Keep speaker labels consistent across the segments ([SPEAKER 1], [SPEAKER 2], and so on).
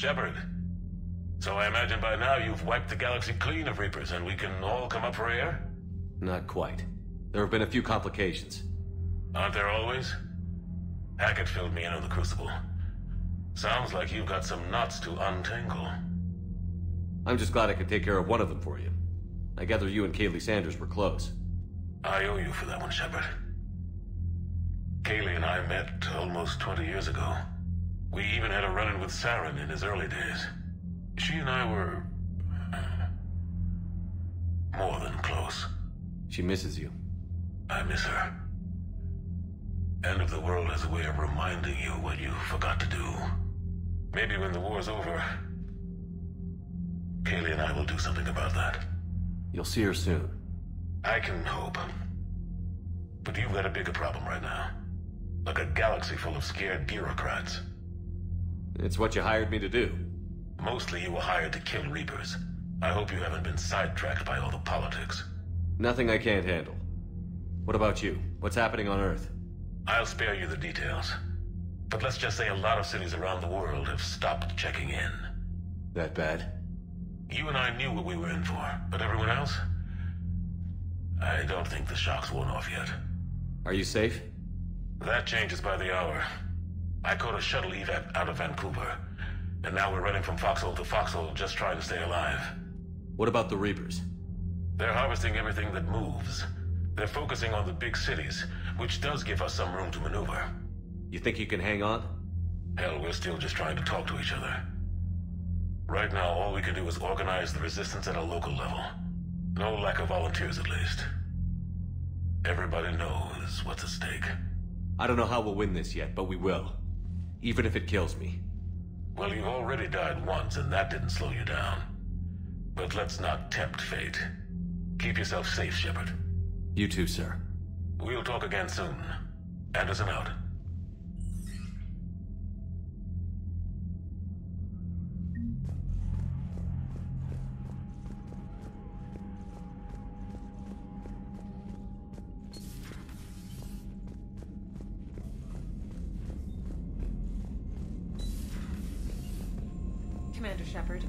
[SPEAKER 1] Shepard. So I imagine by now you've wiped the galaxy clean of Reapers and we can all come up for air?
[SPEAKER 2] Not quite. There have been a few complications.
[SPEAKER 1] Aren't there always? Hackett filled me in on the Crucible. Sounds like you've got some knots to untangle.
[SPEAKER 2] I'm just glad I could take care of one of them for you. I gather you and Kaylee Sanders were close.
[SPEAKER 1] I owe you for that one, Shepard. Kaylee and I met almost 20 years ago. We even had a run-in with Saren in his early days. She and I were... more than close.
[SPEAKER 2] She misses you.
[SPEAKER 1] I miss her. End of the world has a way of reminding you what you forgot to do. Maybe when the war's over, Kaylee and I will do something about that.
[SPEAKER 2] You'll see her soon.
[SPEAKER 1] I can hope. But you've got a bigger problem right now. Like a galaxy full of scared bureaucrats.
[SPEAKER 2] It's what you hired me to do.
[SPEAKER 1] Mostly you were hired to kill Reapers. I hope you haven't been sidetracked by all the politics.
[SPEAKER 2] Nothing I can't handle. What about you? What's happening on Earth?
[SPEAKER 1] I'll spare you the details. But let's just say a lot of cities around the world have stopped checking in.
[SPEAKER 2] That bad?
[SPEAKER 1] You and I knew what we were in for, but everyone else? I don't think the shock's worn off yet.
[SPEAKER 2] Are you safe?
[SPEAKER 1] That changes by the hour. I caught a shuttle evac out of Vancouver, and now we're running from foxhole to foxhole just trying to stay alive.
[SPEAKER 2] What about the Reapers?
[SPEAKER 1] They're harvesting everything that moves. They're focusing on the big cities, which does give us some room to maneuver.
[SPEAKER 2] You think you can hang on?
[SPEAKER 1] Hell, we're still just trying to talk to each other. Right now, all we can do is organize the resistance at a local level. No lack of volunteers, at least. Everybody knows what's at stake.
[SPEAKER 2] I don't know how we'll win this yet, but we will. Even if it kills me.
[SPEAKER 1] Well, you've already died once, and that didn't slow you down. But let's not tempt fate. Keep yourself safe, Shepard.
[SPEAKER 2] You too, sir.
[SPEAKER 1] We'll talk again soon. Anderson out.
[SPEAKER 3] Commander Shepard.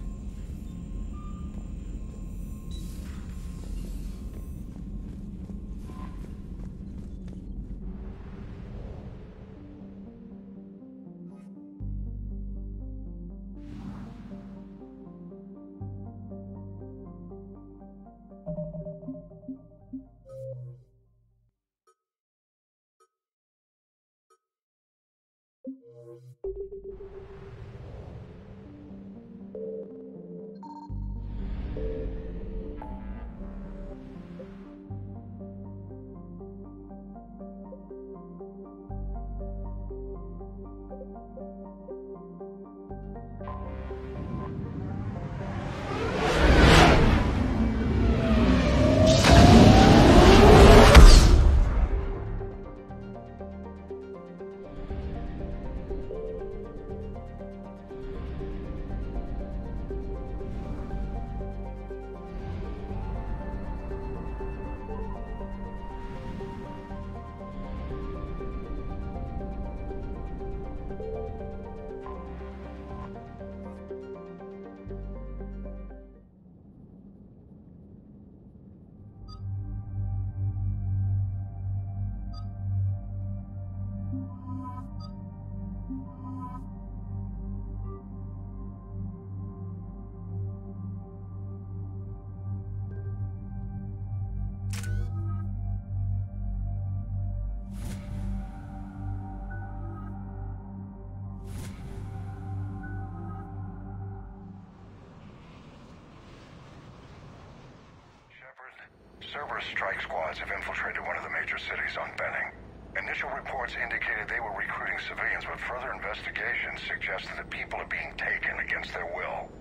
[SPEAKER 4] Cerberus strike squads have infiltrated one of the major cities on Benning. Initial reports indicated they were recruiting civilians, but further investigations suggested that people are being taken against their will.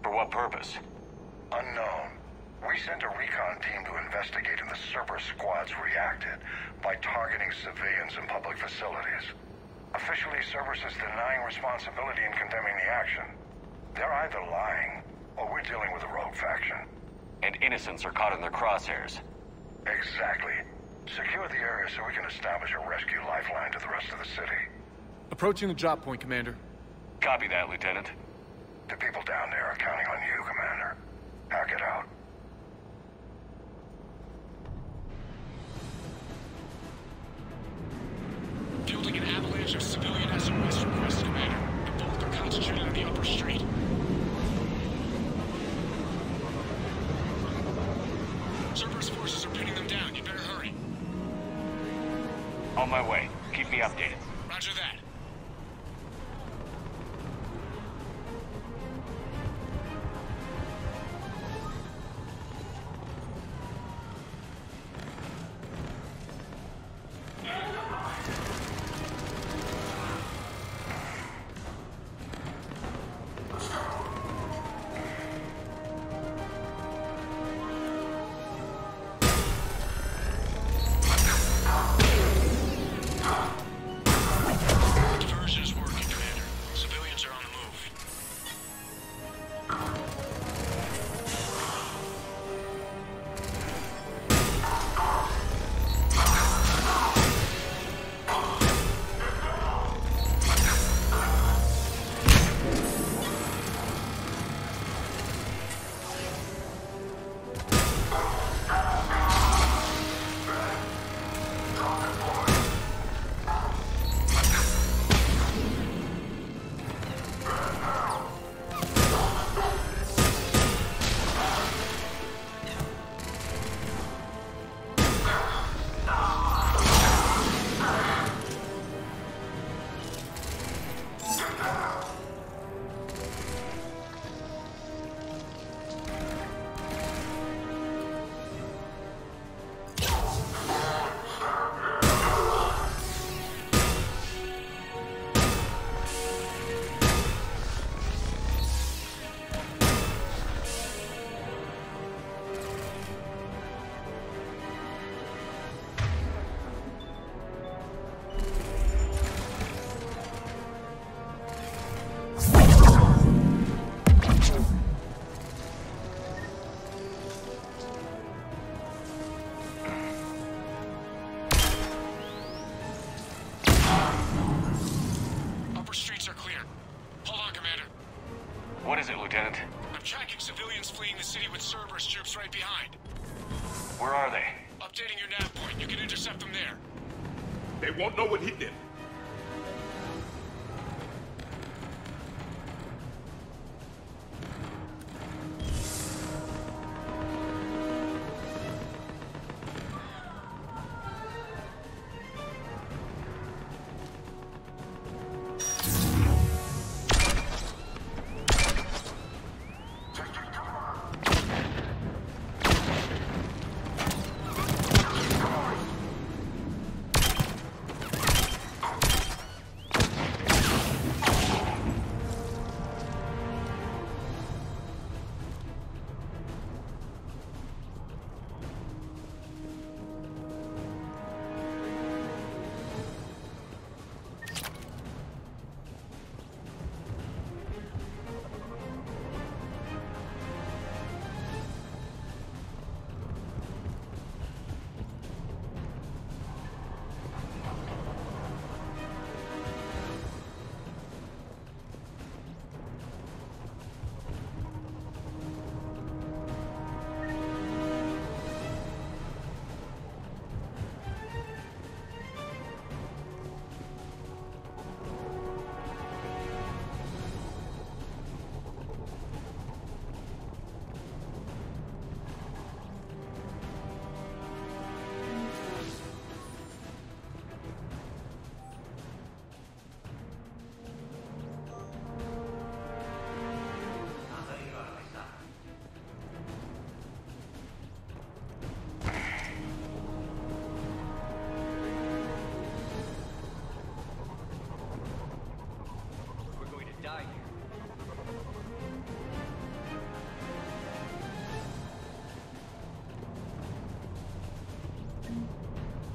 [SPEAKER 5] For what purpose?
[SPEAKER 4] Unknown. We sent a recon team to investigate, and the Cerberus squads reacted by targeting civilians in public facilities. Officially, Cerberus is denying responsibility and condemning the action. They're either lying, or we're dealing with a rogue faction.
[SPEAKER 5] And innocents are caught in their crosshairs.
[SPEAKER 4] Exactly. Secure the area so we can establish a rescue lifeline to the rest of the city.
[SPEAKER 6] Approaching the drop point, Commander.
[SPEAKER 5] Copy that, Lieutenant.
[SPEAKER 4] The people down there are counting on you, Commander. Hack it out.
[SPEAKER 3] Fielding an avalanche of civilian SOS requests, Commander. The bulk are concentrated on the upper street. Cerberus forces are pinning them down. You better hurry.
[SPEAKER 5] On my way. Keep me updated.
[SPEAKER 3] Roger that.
[SPEAKER 5] What is it, Lieutenant?
[SPEAKER 3] I'm tracking civilians fleeing the city with Cerberus troops right behind.
[SPEAKER 5] Where are they?
[SPEAKER 3] Updating your nav point. You can intercept them there.
[SPEAKER 6] They won't know what hit them.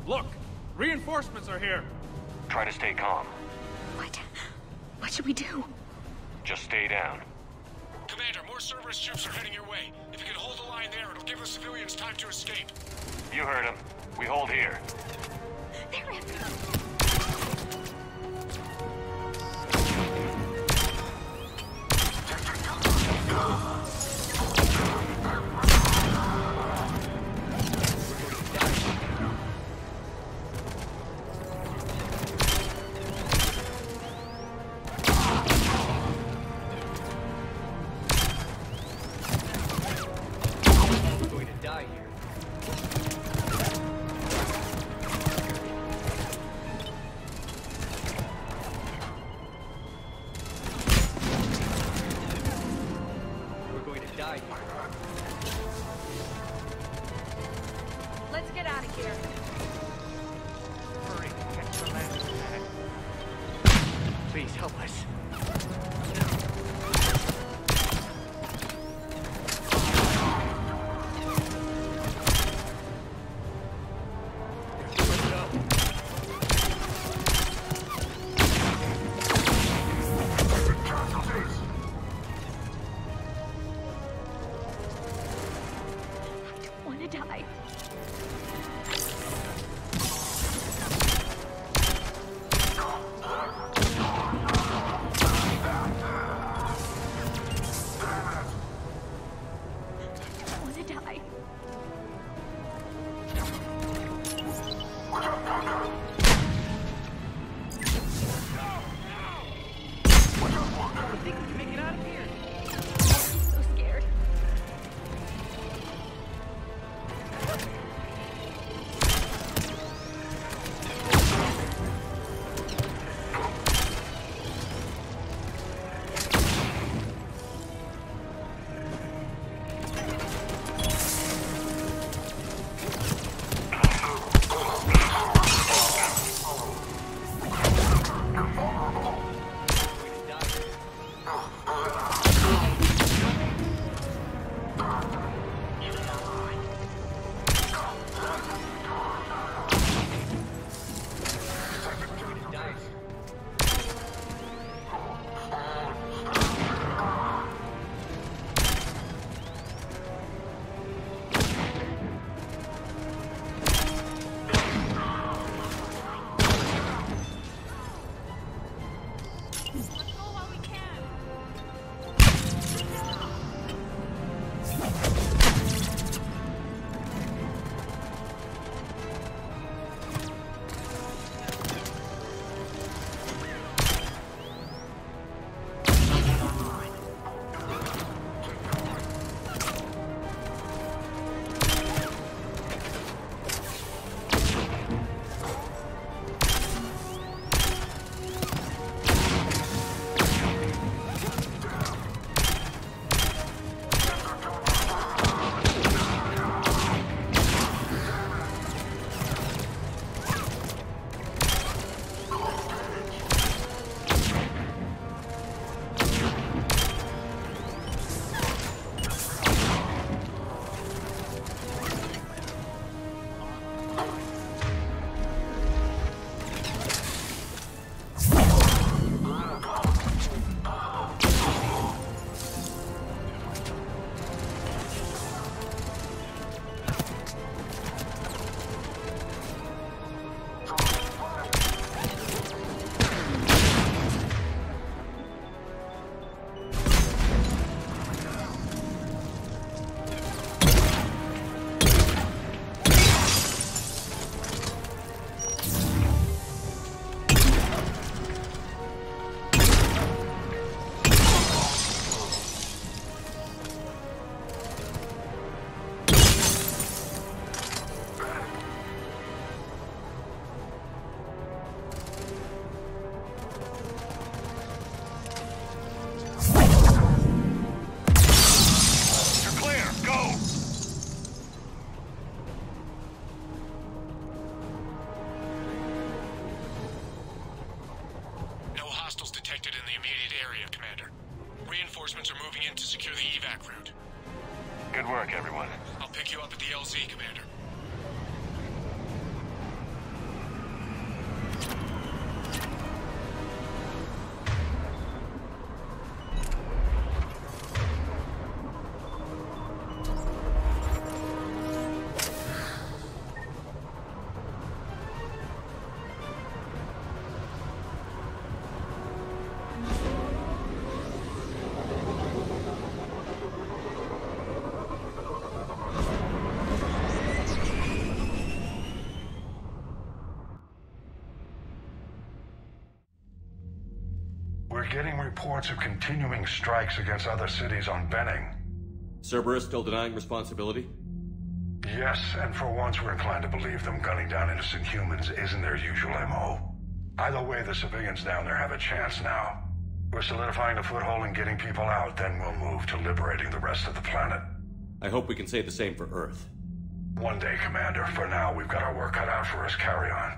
[SPEAKER 7] Look! Reinforcements are here!
[SPEAKER 5] Try to stay calm.
[SPEAKER 8] What? What should we do?
[SPEAKER 5] Just stay down.
[SPEAKER 3] Commander, more Cerberus troops are heading your way. If you can hold the line there, it'll give the civilians time to escape.
[SPEAKER 5] You heard him. We hold here.
[SPEAKER 8] They're after us.
[SPEAKER 9] Please help us.
[SPEAKER 3] Reinforcements are moving in to secure the evac route.
[SPEAKER 5] Good work, everyone.
[SPEAKER 3] I'll pick you up at the LZ, Commander.
[SPEAKER 4] We're getting reports of continuing strikes against other cities on Benning.
[SPEAKER 2] Cerberus still denying responsibility?
[SPEAKER 4] Yes, and for once we're inclined to believe them gunning down innocent humans isn't their usual MO. Either way, the civilians down there have a chance now. We're solidifying the foothold and getting people out, then we'll move to liberating the rest of the planet.
[SPEAKER 2] I hope we can say the same for Earth.
[SPEAKER 4] One day, Commander. For now, we've got our work cut out for us. Carry on.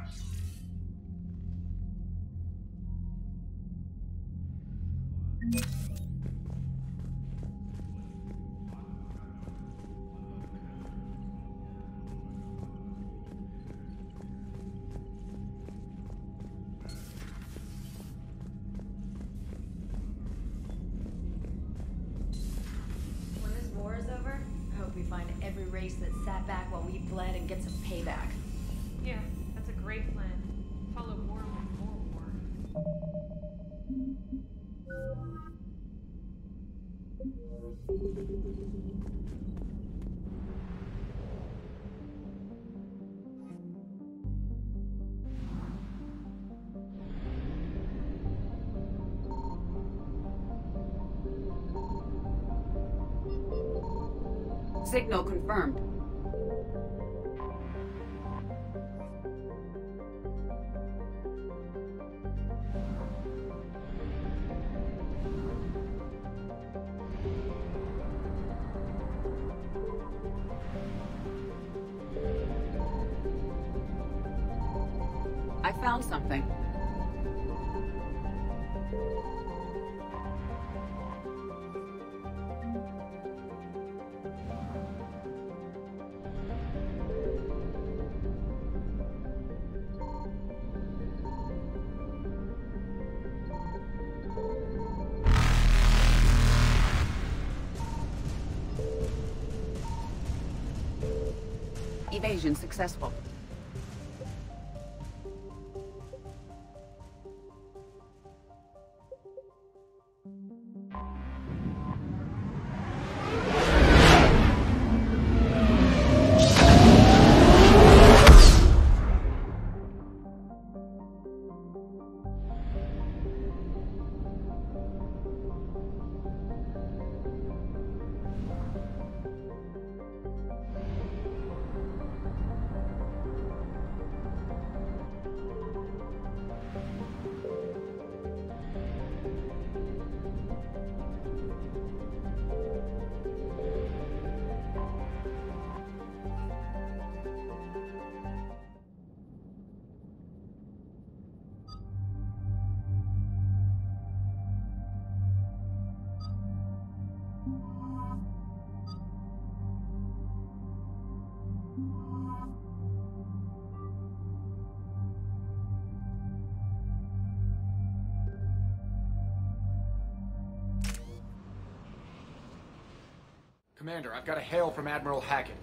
[SPEAKER 9] When this war is over, I hope we find every race that sat back while we bled and get some payback.
[SPEAKER 10] Yeah, that's a great plan. Follow war with more war.
[SPEAKER 11] Signal confirmed. I found something. Evasion successful.
[SPEAKER 7] Commander, I've got a hail from Admiral Hackett.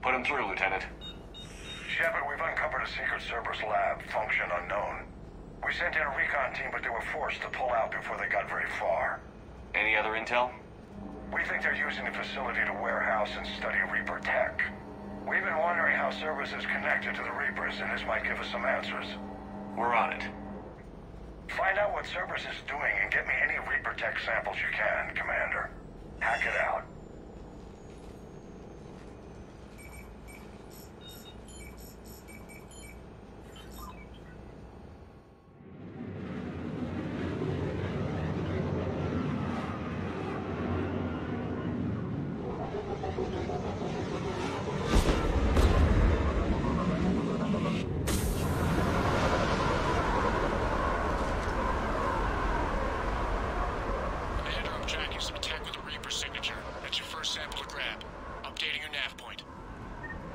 [SPEAKER 5] Put him through, Lieutenant.
[SPEAKER 4] Shepard, we've uncovered a secret Cerberus lab, function unknown. We sent in a recon team, but they were forced to pull out before they got very far.
[SPEAKER 5] Any other intel?
[SPEAKER 4] We think they're using the facility to warehouse and study Reaper tech. We've been wondering how Cerberus is connected to the Reapers, and this might give us some answers.
[SPEAKER 5] We're on it.
[SPEAKER 4] Find out what Cerberus is doing and get me any Reaper tech samples you can, Commander. Hack it out.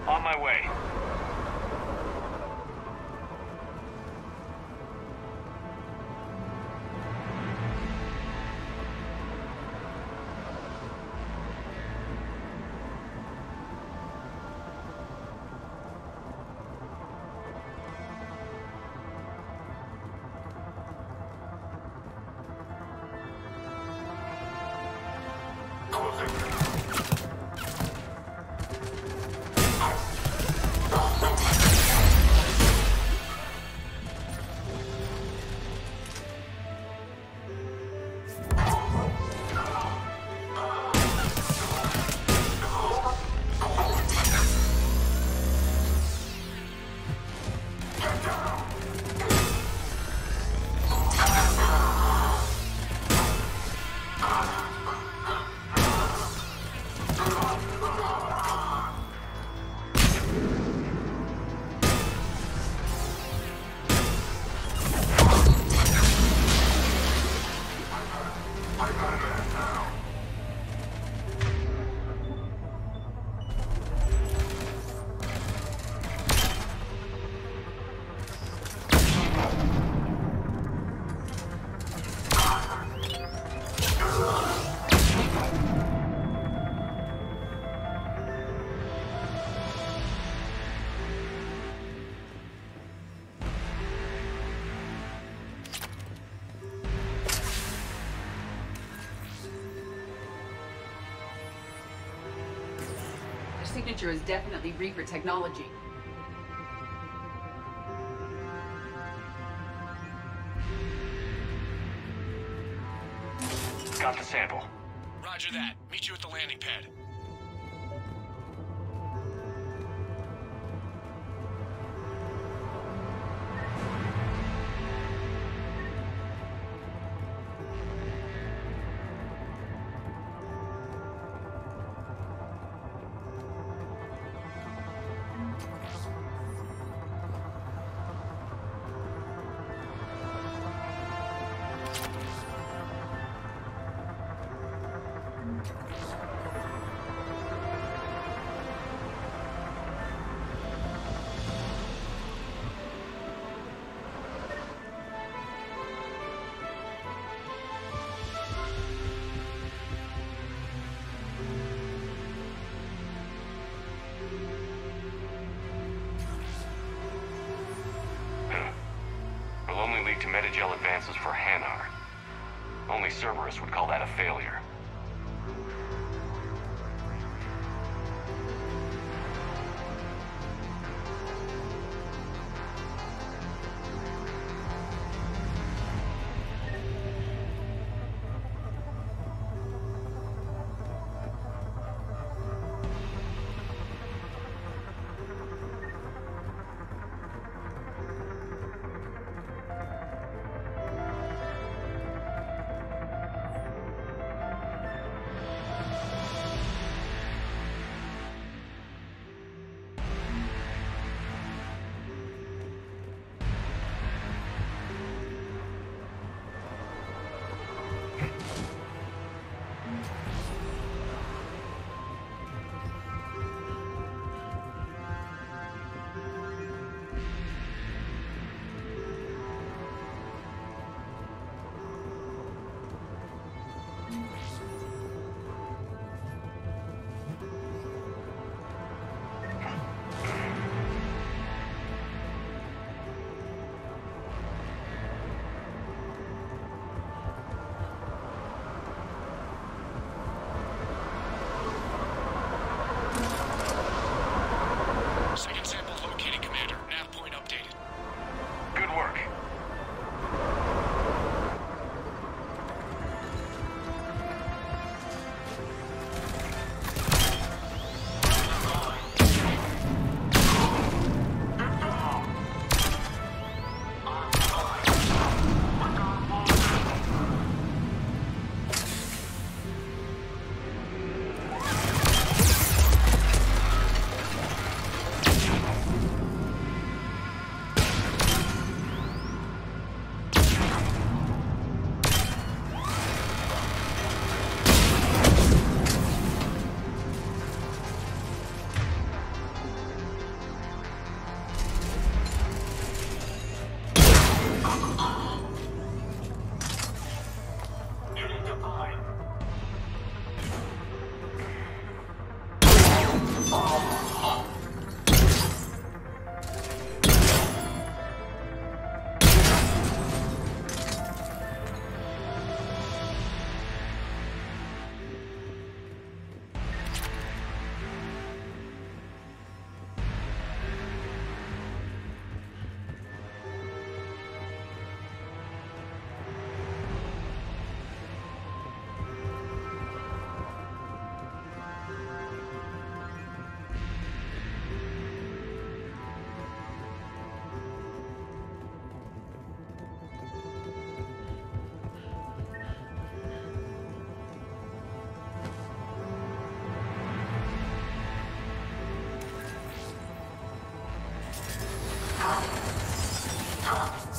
[SPEAKER 5] On my way.
[SPEAKER 11] signature is definitely Reaper technology.
[SPEAKER 5] Got the sample.
[SPEAKER 3] Roger that. Meet you at the landing pad.
[SPEAKER 5] Will only lead to metagel advances for Hanar. Only Cerberus would call that a failure.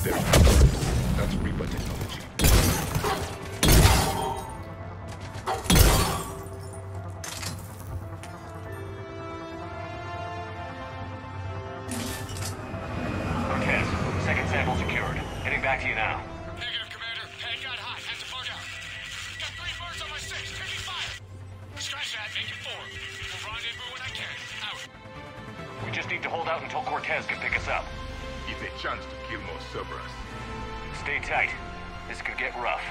[SPEAKER 6] There. That's Reaper technology.
[SPEAKER 5] Cortez, second sample secured. Heading back to you now.
[SPEAKER 3] Negative, Commander. Head got hot. Had to bug out. Got 3 birds on my 6. Taking fire. Scratch that. Make it 4. We'll rendezvous when I can. Out.
[SPEAKER 5] We just need to hold out until Cortez can pick us up.
[SPEAKER 6] It's a chance to kill more Cerberus.
[SPEAKER 5] Stay tight. This could get rough.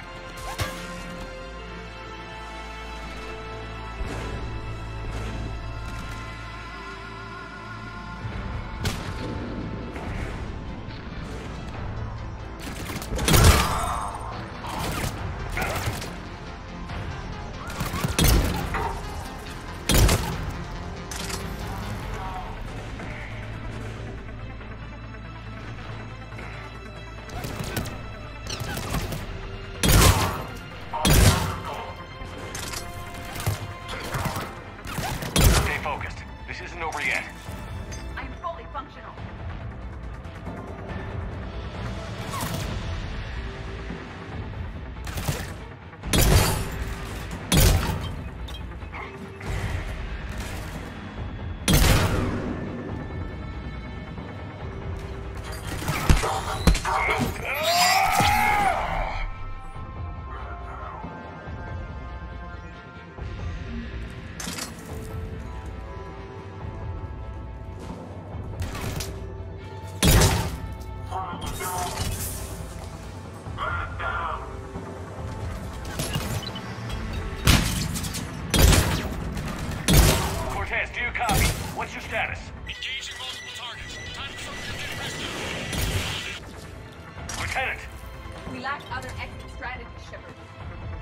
[SPEAKER 11] We lack other exit strategy, Shepard.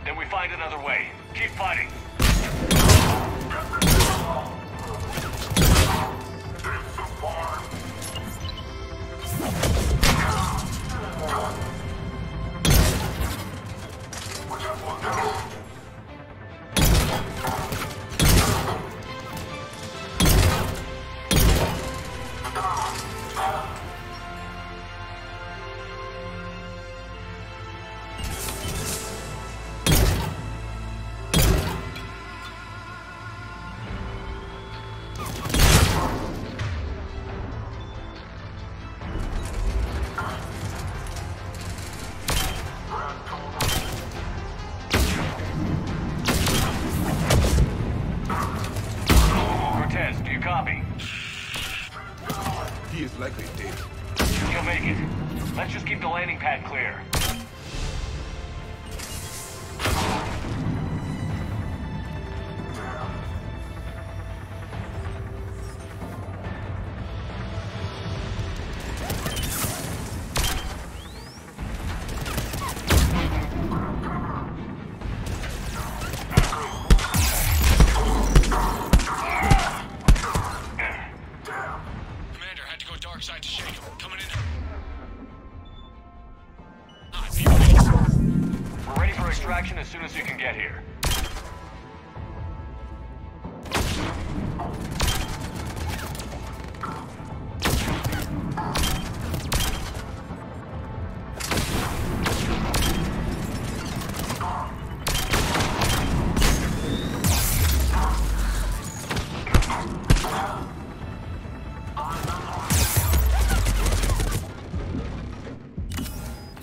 [SPEAKER 5] Then we find another way. Keep fighting.
[SPEAKER 6] He is likely dead.
[SPEAKER 5] You'll make it. Let's just keep the landing pad clear. As soon as you can get here.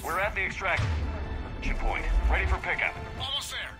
[SPEAKER 5] We're at the extraction point. Ready for pickup.
[SPEAKER 3] Almost there.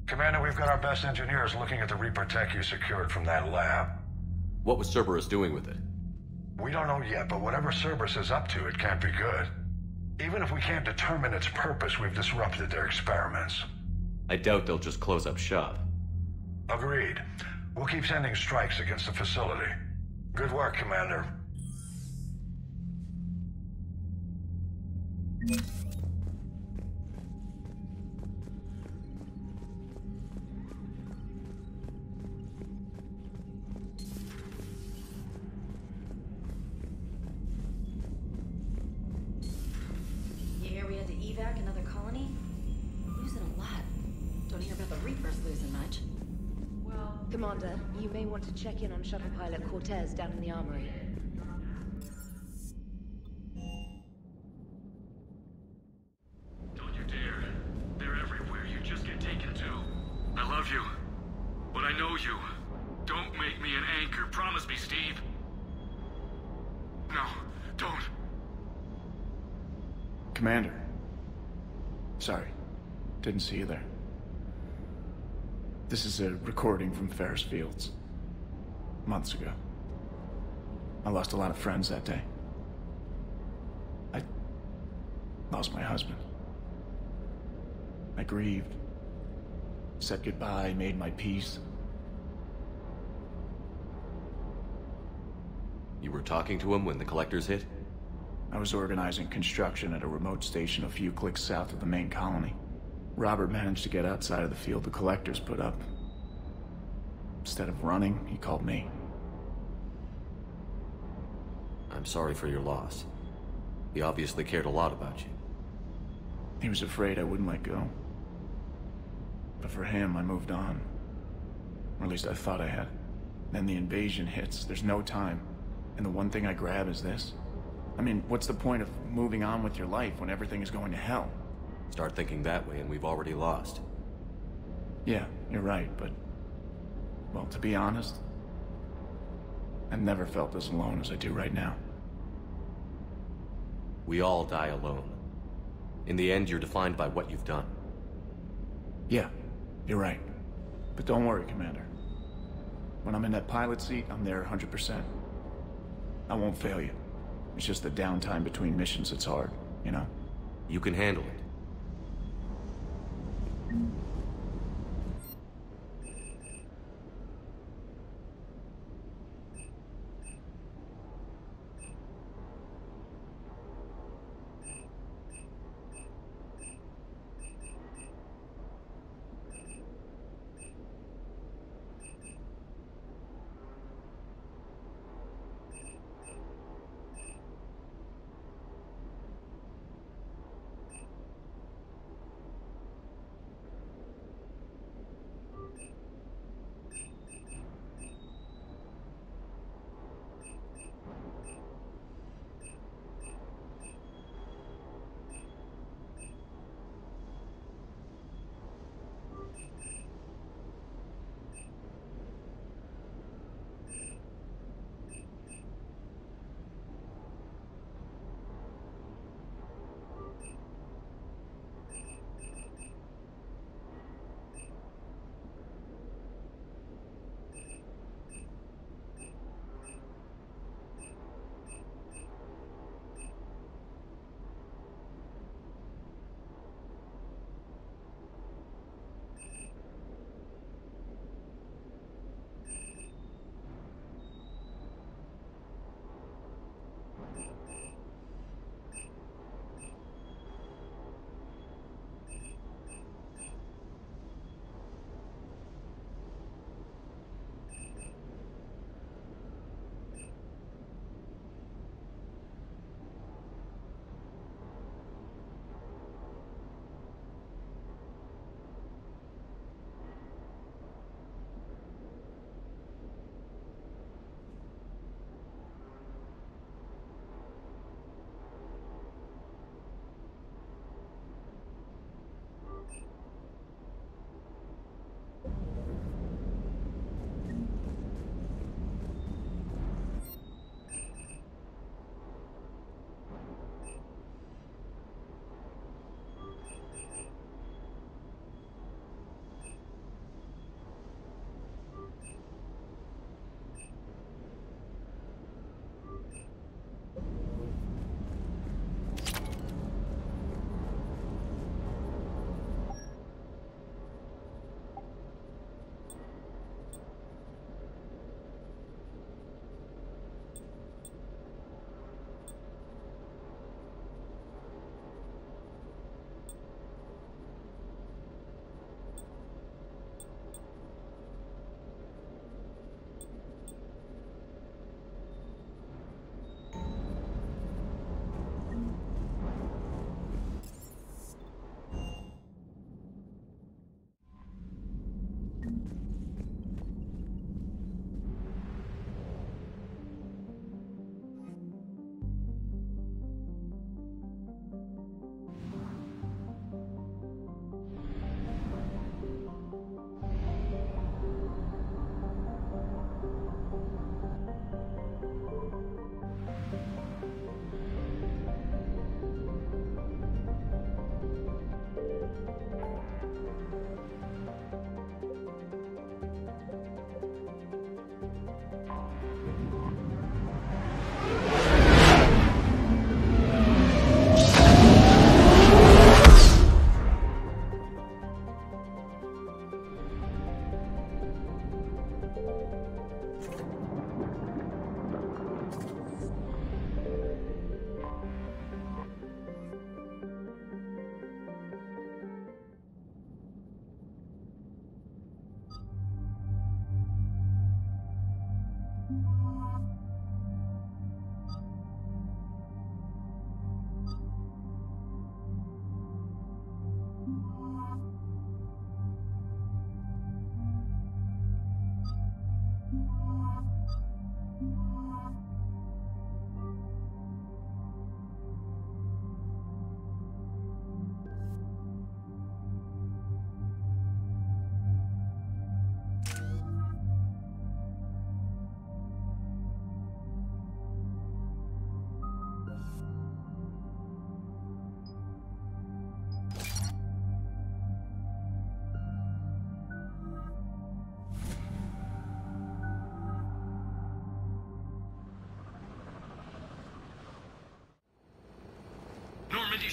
[SPEAKER 4] Commander, we've got our best engineers looking at the Reaper tech you secured from that lab.
[SPEAKER 2] What was Cerberus doing with it?
[SPEAKER 4] We don't know yet, but whatever Cerberus is up to, it can't be good. Even if we can't determine its purpose, we've disrupted their experiments.
[SPEAKER 2] I doubt they'll just close up shop.
[SPEAKER 4] Agreed. We'll keep sending strikes against the facility. Good work, Commander.
[SPEAKER 9] Another colony? Losing a lot. Don't hear about the Reapers losing much.
[SPEAKER 10] Well...
[SPEAKER 12] Commander, you may want to check in on shuttle pilot Cortez down in the armory.
[SPEAKER 1] Don't you dare. They're everywhere. You just get taken too. I love you. But I
[SPEAKER 3] know you. Don't make me an anchor. Promise me, Steve. No, don't.
[SPEAKER 7] Commander. Sorry. Didn't see you there. This is a recording from Ferris Fields. Months ago. I lost a lot of friends that day. I lost my husband. I grieved. Said goodbye, made my peace.
[SPEAKER 2] You were talking to him when the collectors hit?
[SPEAKER 7] I was organizing construction at a remote station a few clicks south of the main colony. Robert managed to get outside of the field the collectors put up. Instead of running, he called me.
[SPEAKER 2] I'm sorry for your loss. He obviously cared a lot about you.
[SPEAKER 7] He was afraid I wouldn't let go. But for him, I moved on. Or at least I thought I had. Then the invasion hits, there's no time. And the one thing I grab is this. I mean, what's the point of moving on with your life when everything is going to hell?
[SPEAKER 2] Start thinking that way and we've already lost.
[SPEAKER 7] Yeah, you're right, but... well, to be honest, I've never felt as alone as I do right now.
[SPEAKER 2] We all die alone. In the end, you're defined by what you've done.
[SPEAKER 7] Yeah, you're right. But don't worry, Commander. When I'm in that pilot seat, I'm there 100%. I won't fail you. It's just the downtime between missions that's hard, you know?
[SPEAKER 2] You can handle it.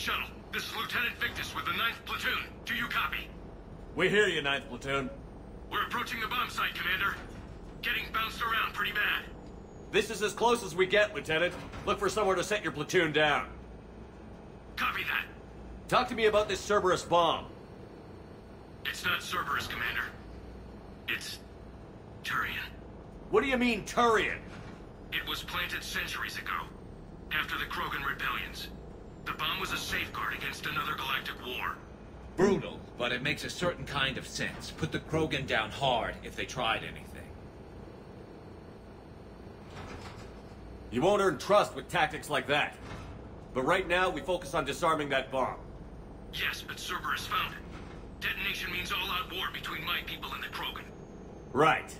[SPEAKER 3] Shuttle. This is Lieutenant Victus with the 9th Platoon. Do you copy?
[SPEAKER 2] We hear you, 9th Platoon.
[SPEAKER 3] We're approaching the bomb site, Commander. Getting bounced around pretty bad.
[SPEAKER 2] This is as close as we get, Lieutenant. Look for somewhere to set your platoon down.
[SPEAKER 3] Copy that.
[SPEAKER 2] Talk to me about this Cerberus bomb.
[SPEAKER 3] It's not Cerberus, Commander. It's Turian.
[SPEAKER 2] What do you mean, Turian?
[SPEAKER 3] It was planted centuries ago, after the Krogan rebellions. The bomb was a safeguard against another galactic war.
[SPEAKER 13] Brutal, but it makes a certain kind of sense. Put the Krogan down hard if they tried anything.
[SPEAKER 2] You won't earn trust with tactics like that. But right now, we focus on disarming that bomb.
[SPEAKER 3] Yes, but Cerberus found it. Detonation means all-out war between my people and the Krogan.
[SPEAKER 2] Right.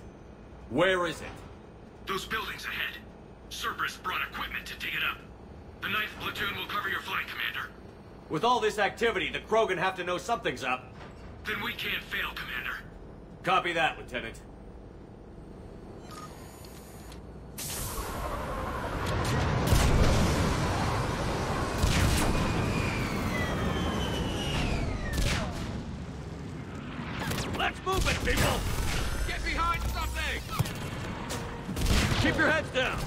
[SPEAKER 2] Where is it?
[SPEAKER 3] Those buildings ahead. Cerberus brought equipment to dig it up. The 9th Platoon will cover your flank, Commander.
[SPEAKER 2] With all this activity, the Krogan have to know something's up.
[SPEAKER 3] Then we can't fail, Commander.
[SPEAKER 2] Copy that, Lieutenant. Let's move it, people!
[SPEAKER 3] Get behind something!
[SPEAKER 2] Keep your heads down!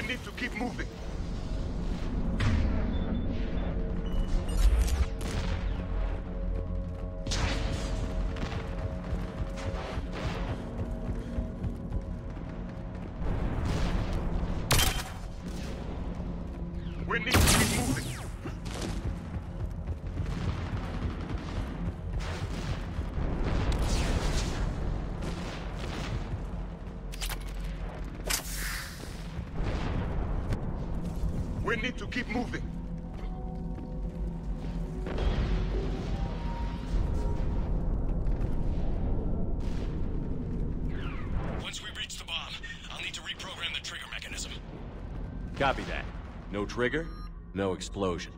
[SPEAKER 6] We need to keep moving. We need to keep moving. We need to keep moving.
[SPEAKER 3] Once we reach the bomb, I'll need to reprogram the trigger mechanism.
[SPEAKER 2] Copy that. No trigger, no explosion.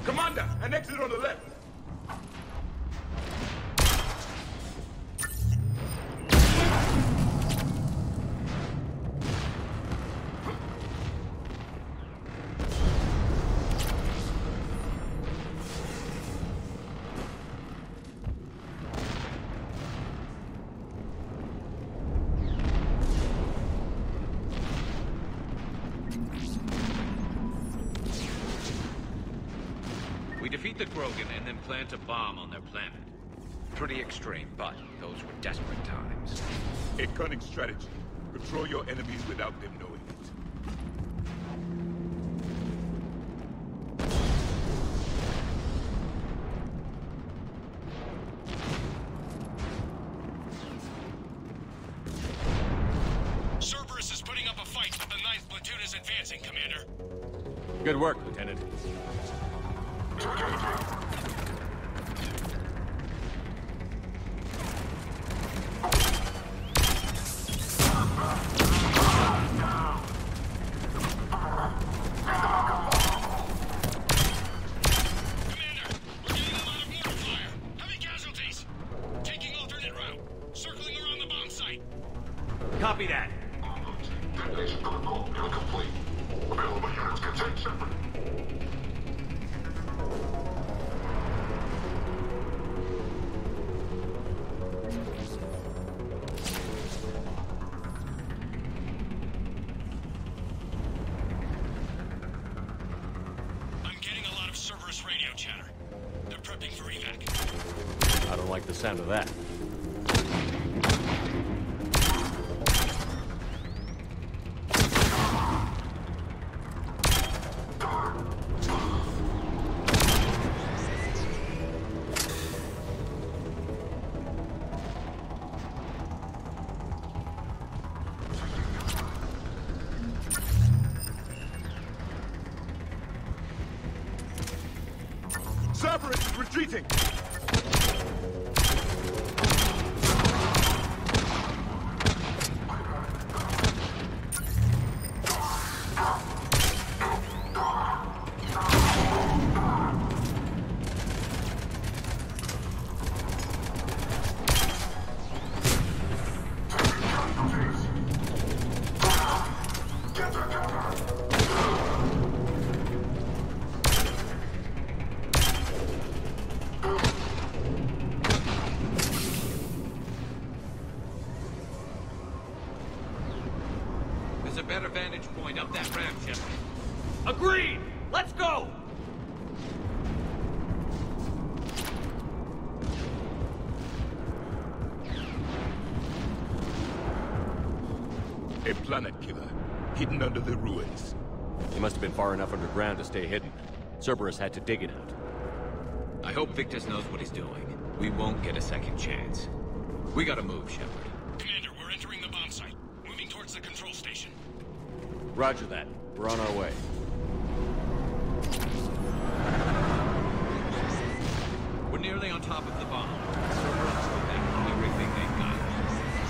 [SPEAKER 6] Commander, an exit on the left.
[SPEAKER 13] We defeat the Krogan and then plant a bomb on their planet.
[SPEAKER 14] Pretty extreme, but those were desperate times.
[SPEAKER 6] A cunning strategy. Control your enemies without them knowing it.
[SPEAKER 3] Cerberus is putting up a fight, but the 9th platoon is advancing, Commander.
[SPEAKER 2] Good work, Lieutenant.
[SPEAKER 13] Copy that.
[SPEAKER 3] Detonation protocol incomplete. Available units can take shipment. I'm getting a lot of Cerberus radio chatter. They're prepping for evac.
[SPEAKER 2] I don't like the sound of that.
[SPEAKER 6] Cerberus is retreating!
[SPEAKER 13] There's a better vantage point up that ramp, Shepard.
[SPEAKER 2] Agreed! Let's go!
[SPEAKER 6] A planet killer, hidden under the ruins.
[SPEAKER 2] He must have been far enough underground to stay hidden. Cerberus had to dig it out.
[SPEAKER 13] I hope Victus knows what he's doing. We won't get a second chance. We gotta move, Shepard.
[SPEAKER 3] Commander, we're entering the bomb site. Moving towards the control station.
[SPEAKER 2] Roger that. We're on our way.
[SPEAKER 13] We're nearly on top of the bomb. Cerberus will have everything they've got.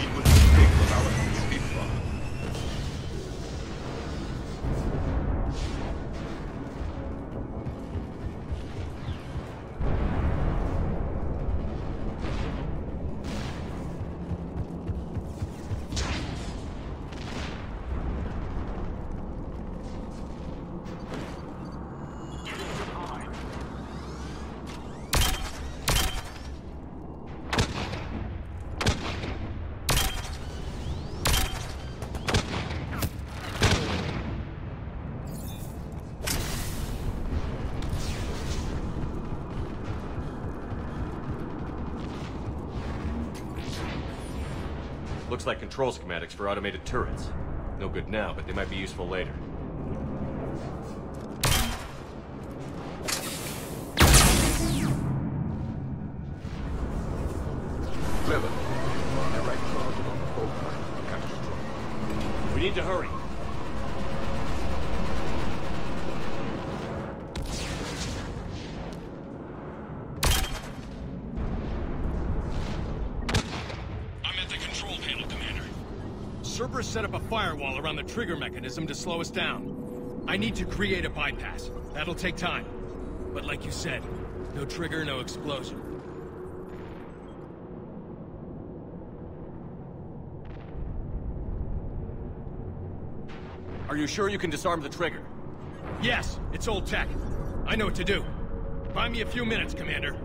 [SPEAKER 6] It was a mistake for our escape far.
[SPEAKER 2] Looks like control schematics for automated turrets. No good now, but they might be useful later.
[SPEAKER 6] Clever. The right target on the whole line. Catastrophic.
[SPEAKER 2] We need to hurry.
[SPEAKER 3] Cerberus set up a firewall around the trigger mechanism to slow us down. I need to create a bypass. That'll take time. But like you said, no trigger, no explosion.
[SPEAKER 2] Are you sure you can disarm the trigger?
[SPEAKER 3] Yes, it's old tech. I know what to do. Buy me a few minutes, Commander.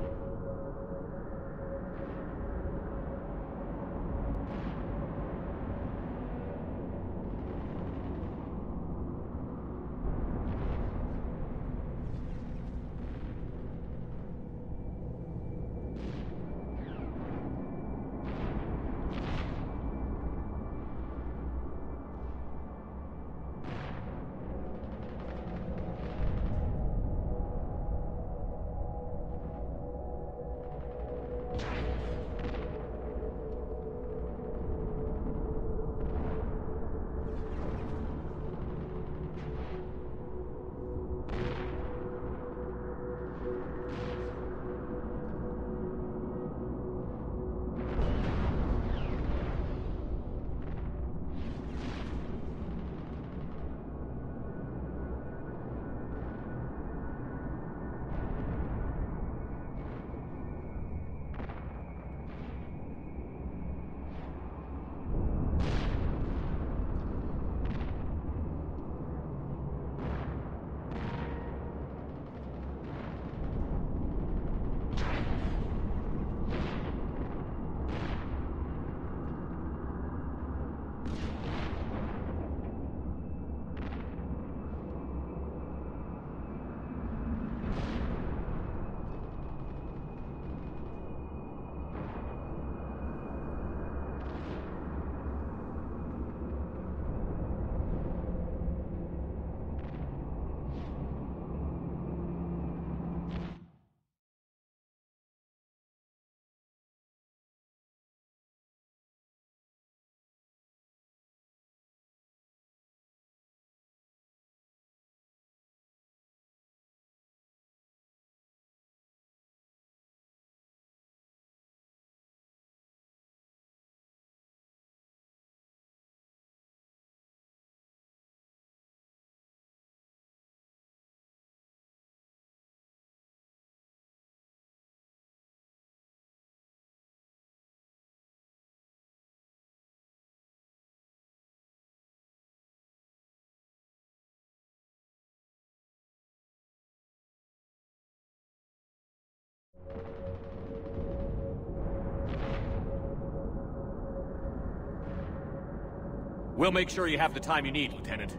[SPEAKER 2] We'll make sure you have the time you need, Lieutenant.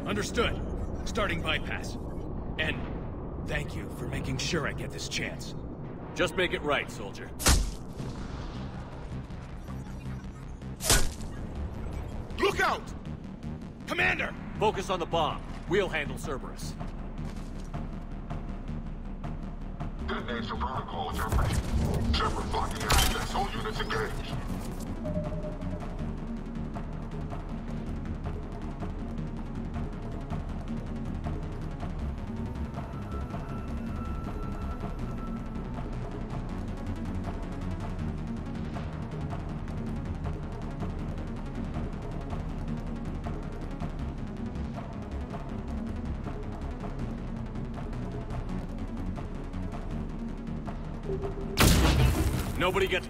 [SPEAKER 3] Understood. Starting bypass. And thank you for making sure I get this chance.
[SPEAKER 2] Just make it right, soldier.
[SPEAKER 3] Look out! Commander!
[SPEAKER 2] Focus on the bomb. We'll handle Cerberus.
[SPEAKER 15] Detonation protocols are ready. Shepard blocking access. All units engaged.
[SPEAKER 2] Nobody gets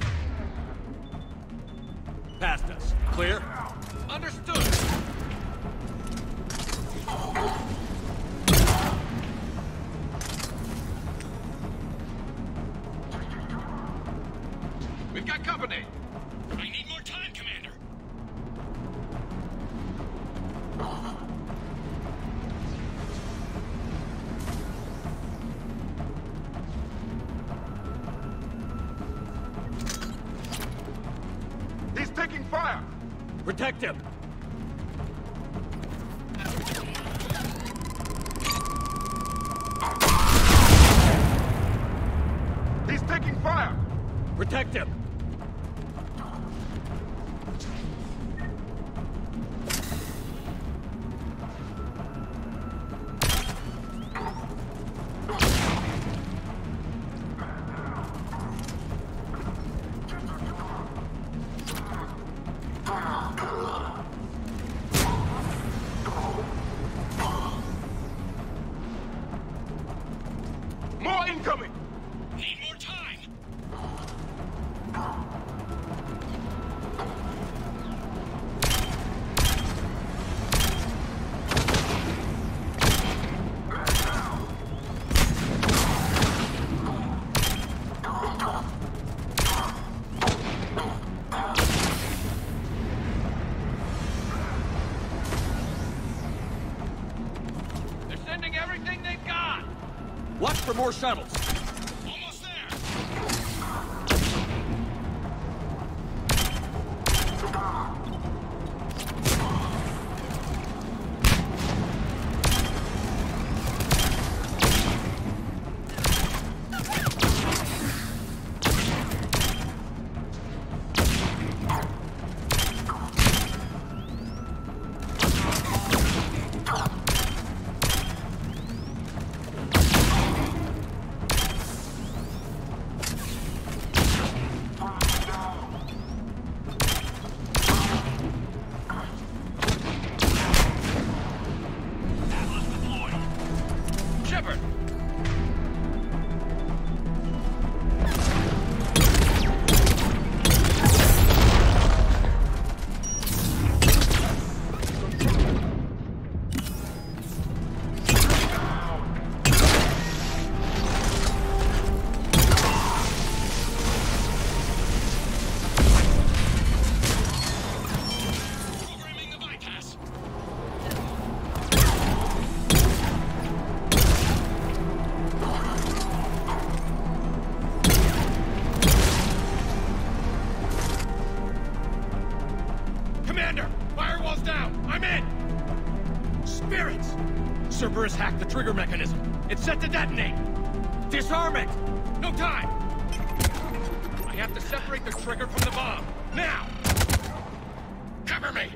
[SPEAKER 2] past us. Clear?
[SPEAKER 13] Understood. We've got company.
[SPEAKER 3] I need more time, Commander.
[SPEAKER 15] He's taking fire!
[SPEAKER 2] Protect him!
[SPEAKER 15] He's taking fire!
[SPEAKER 2] Protect him!
[SPEAKER 15] More incoming!
[SPEAKER 3] Need more time.
[SPEAKER 13] They're sending everything they've got.
[SPEAKER 2] Watch for more shuttles.
[SPEAKER 3] Almost there.
[SPEAKER 13] Shepard.
[SPEAKER 3] Programming the bypass. Commander, firewall's down. I'm in. Spirits. Cerberus hacked the trigger mechanism. It's set to detonate. Disarm it. No time. I have to separate the trigger from the bomb. Now. Cover me.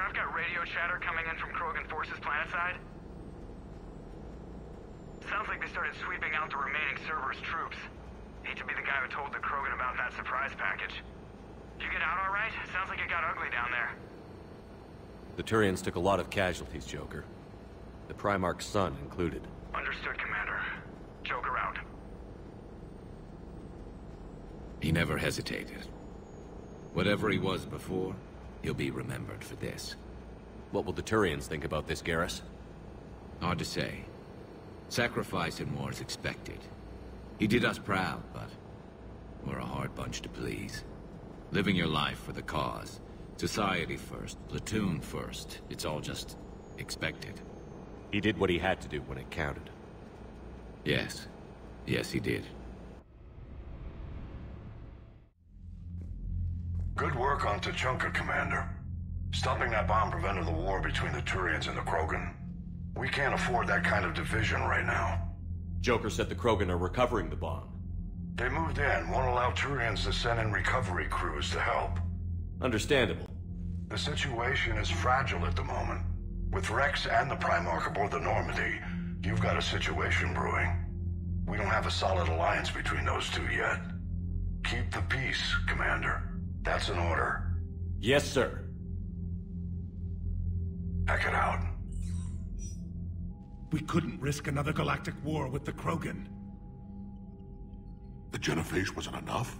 [SPEAKER 16] I've got radio chatter coming in from Krogan forces planetside. Sounds like they started sweeping out the remaining Cerberus troops. Hate to be the guy who told the Krogan about that surprise package. You get out all right? Sounds like it got ugly down there.
[SPEAKER 2] The Turians took a lot of casualties, Joker. The Primarch's son included.
[SPEAKER 16] Understood, Commander. Joker out.
[SPEAKER 14] He never hesitated. Whatever he was before, he'll be remembered for this.
[SPEAKER 2] What will the Turians think about this, Garrus?
[SPEAKER 14] Hard to say. Sacrifice in war is expected. He did us proud, but we're a hard bunch to please. Living your life for the cause. Society first, platoon first. It's all just expected.
[SPEAKER 2] He did what he had to do when it counted.
[SPEAKER 14] Yes. Yes, he did.
[SPEAKER 4] Good work on Tuchanka, Commander. Stopping that bomb prevented the war between the Turians and the Krogan. We can't afford that kind of division right now.
[SPEAKER 2] Joker said the Krogan are recovering the bomb.
[SPEAKER 4] They moved in, won't allow Turians to send in recovery crews to help.
[SPEAKER 2] Understandable.
[SPEAKER 4] The situation is fragile at the moment. With Rex and the Primarch aboard the Normandy, you've got a situation brewing. We don't have a solid alliance between those two yet. Keep the peace, Commander. That's an order.
[SPEAKER 2] Yes, sir.
[SPEAKER 4] Hack it out.
[SPEAKER 17] We couldn't risk another galactic war with the Krogan.
[SPEAKER 15] The Genophage wasn't enough?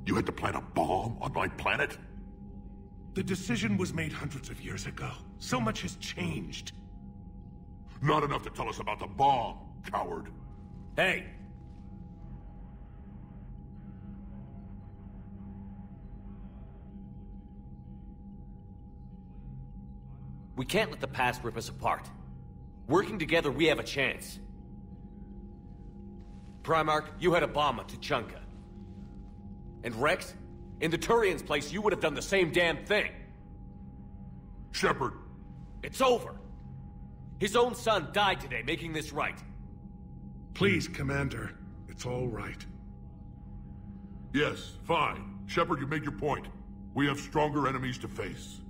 [SPEAKER 15] You had to plant a bomb on my planet?
[SPEAKER 17] The decision was made hundreds of years ago. So much has changed.
[SPEAKER 15] Not enough to tell us about the bomb, coward.
[SPEAKER 2] Hey! We can't let the past rip us apart. Working together, we have a chance. Primarch, you had a bomb at Tuchanka. And Rex, in the Turians' place, you would have done the same damn thing.
[SPEAKER 15] Shepard.
[SPEAKER 2] It's over. His own son died today, making this right.
[SPEAKER 17] Please, Commander. It's all right.
[SPEAKER 15] Yes, fine. Shepard, you made your point. We have stronger enemies to face.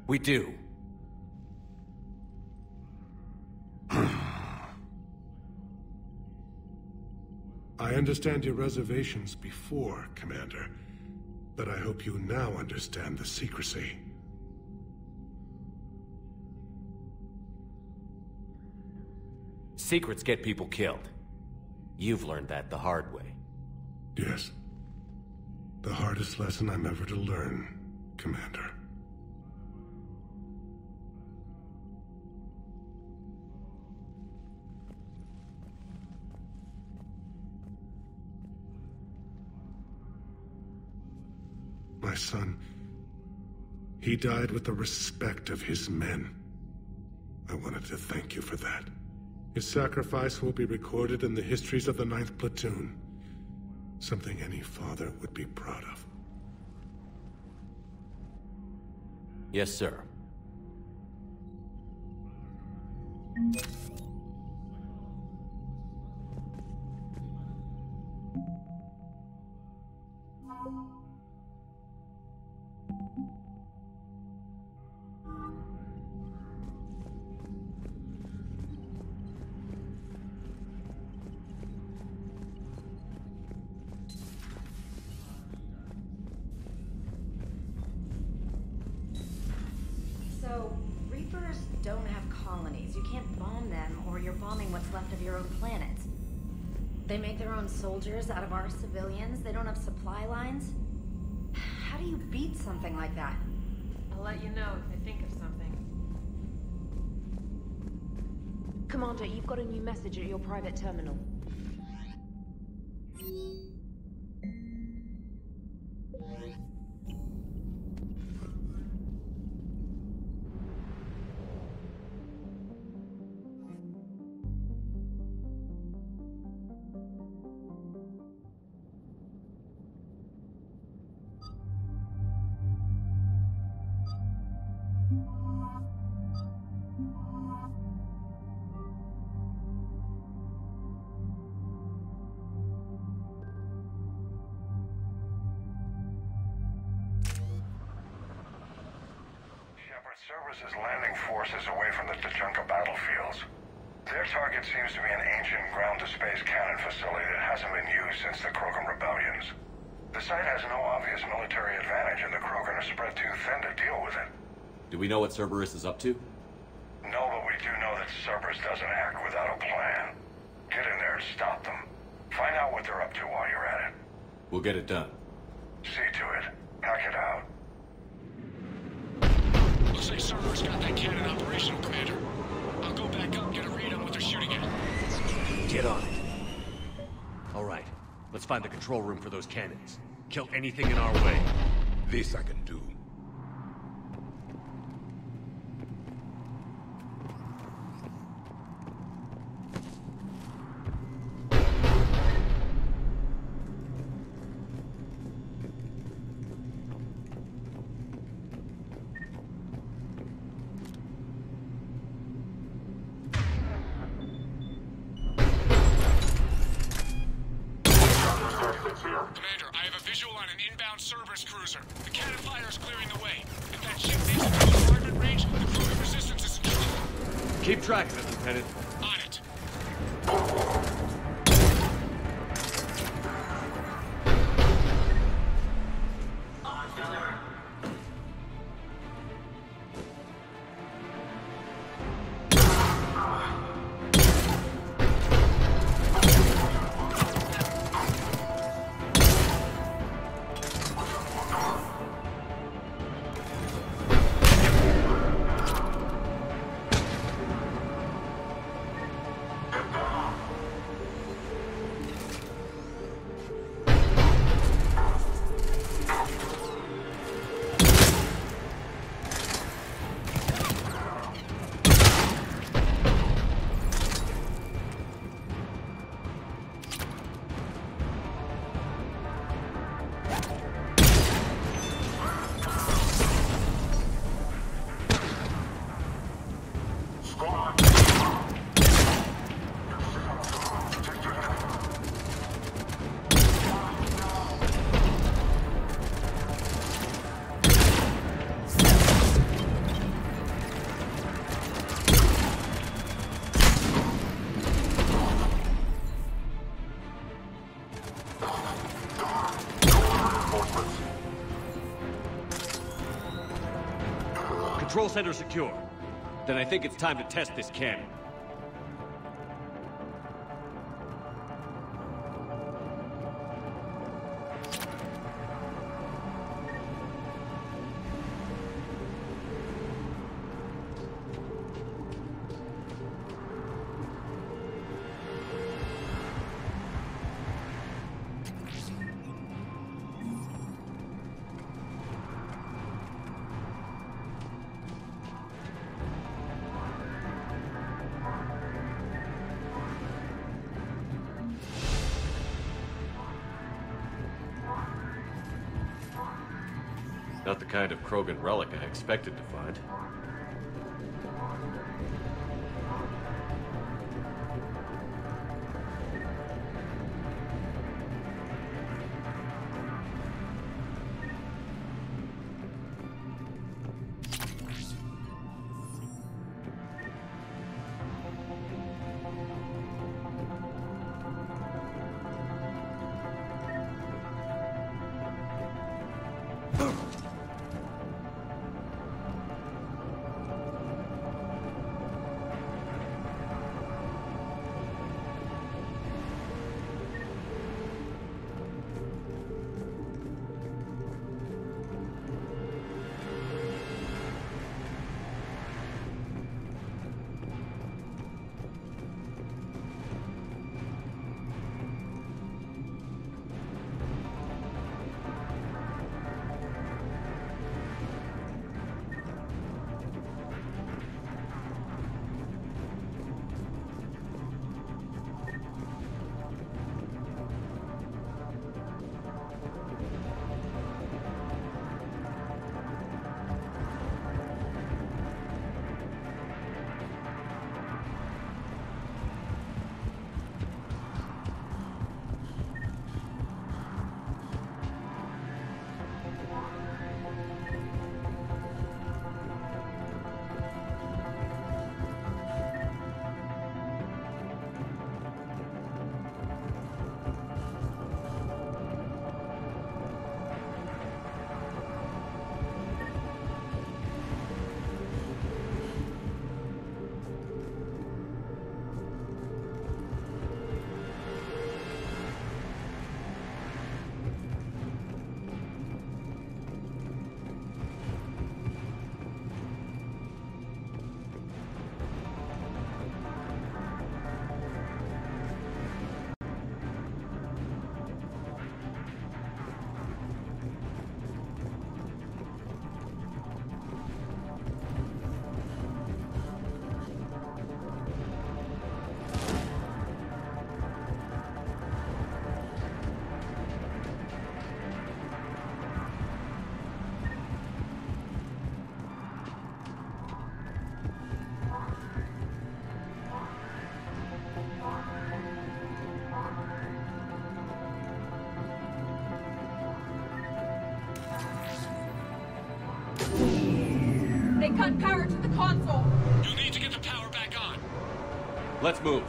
[SPEAKER 2] We do.
[SPEAKER 17] I understand your reservations before, Commander, but I hope you now understand the secrecy.
[SPEAKER 2] Secrets get people killed. You've learned that the hard way.
[SPEAKER 17] Yes. The hardest lesson I'm ever to learn, Commander. My son, he died with the respect of his men. I wanted to thank you for that. His sacrifice will be recorded in the histories of the 9th Platoon. Something any father would be proud of.
[SPEAKER 2] Yes, sir.
[SPEAKER 9] So, Reapers don't have colonies. You can't bomb them, or you're bombing what's left of your own planet. They make their own soldiers out of our civilians. They don't have supply lines. How do you beat something like that?
[SPEAKER 10] I'll let you know if I think of something.
[SPEAKER 12] Commander, you've got a new message at your private terminal.
[SPEAKER 4] Cerberus is landing forces away from the Tachanka battlefields. Their target seems to be an ancient ground-to-space cannon facility that hasn't been used since the Krogan rebellions. The site has no obvious military advantage, and the Krogan are spread too thin to deal with it.
[SPEAKER 2] Do we know what Cerberus is up to?
[SPEAKER 4] No, but we do know that Cerberus doesn't act without a plan. Get in there and stop them. Find out what they're up to while you're at it.
[SPEAKER 2] We'll get it done.
[SPEAKER 4] See to it. Hack it out.
[SPEAKER 3] Looks like Cerberus got that cannon operational, Commander. I'll go back up and get a read on what they're shooting at.
[SPEAKER 2] Get on it. All right. Let's find the control room for those cannons. Kill anything in our way.
[SPEAKER 6] This I can do.
[SPEAKER 3] Commander, I have a visual on an inbound Cerberus cruiser. The cannon fire is clearing the way. If that ship makes it to the bombardment range, the Krogan resistance is secure.
[SPEAKER 2] Keep track of it, Lieutenant.
[SPEAKER 3] On it.
[SPEAKER 2] Control center secure. Then I think it's time to test this cannon. Not the kind of Krogan relic I expected to find.
[SPEAKER 11] cut power to the console.
[SPEAKER 3] You'll need to get the power back on.
[SPEAKER 2] Let's move.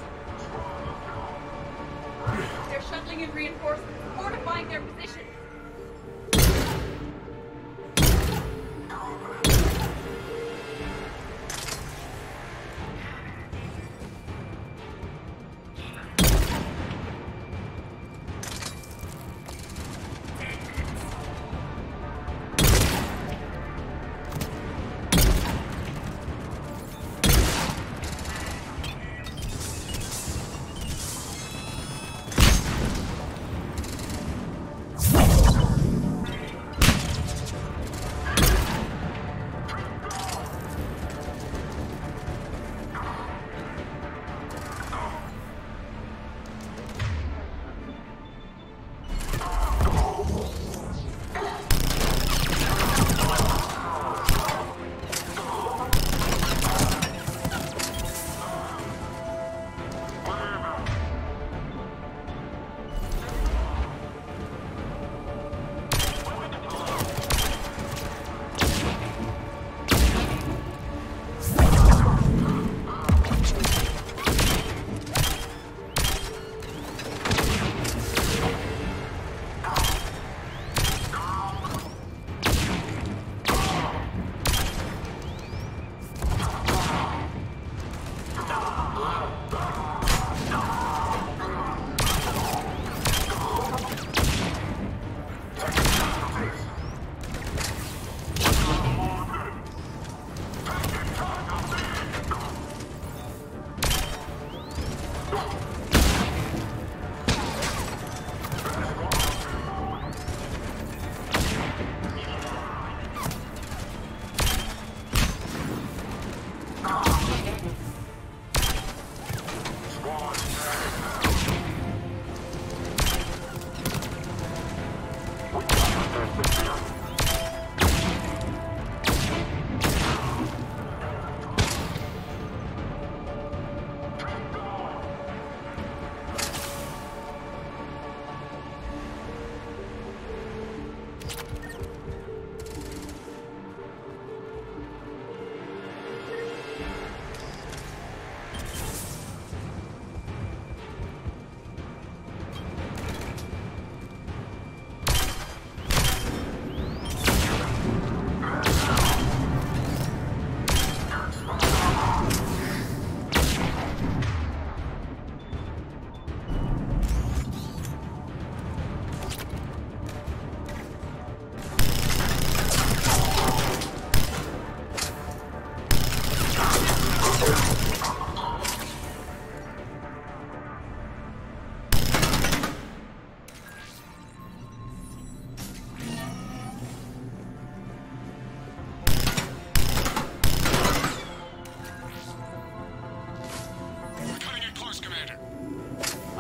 [SPEAKER 11] They're shuttling in reinforcements, fortifying their position.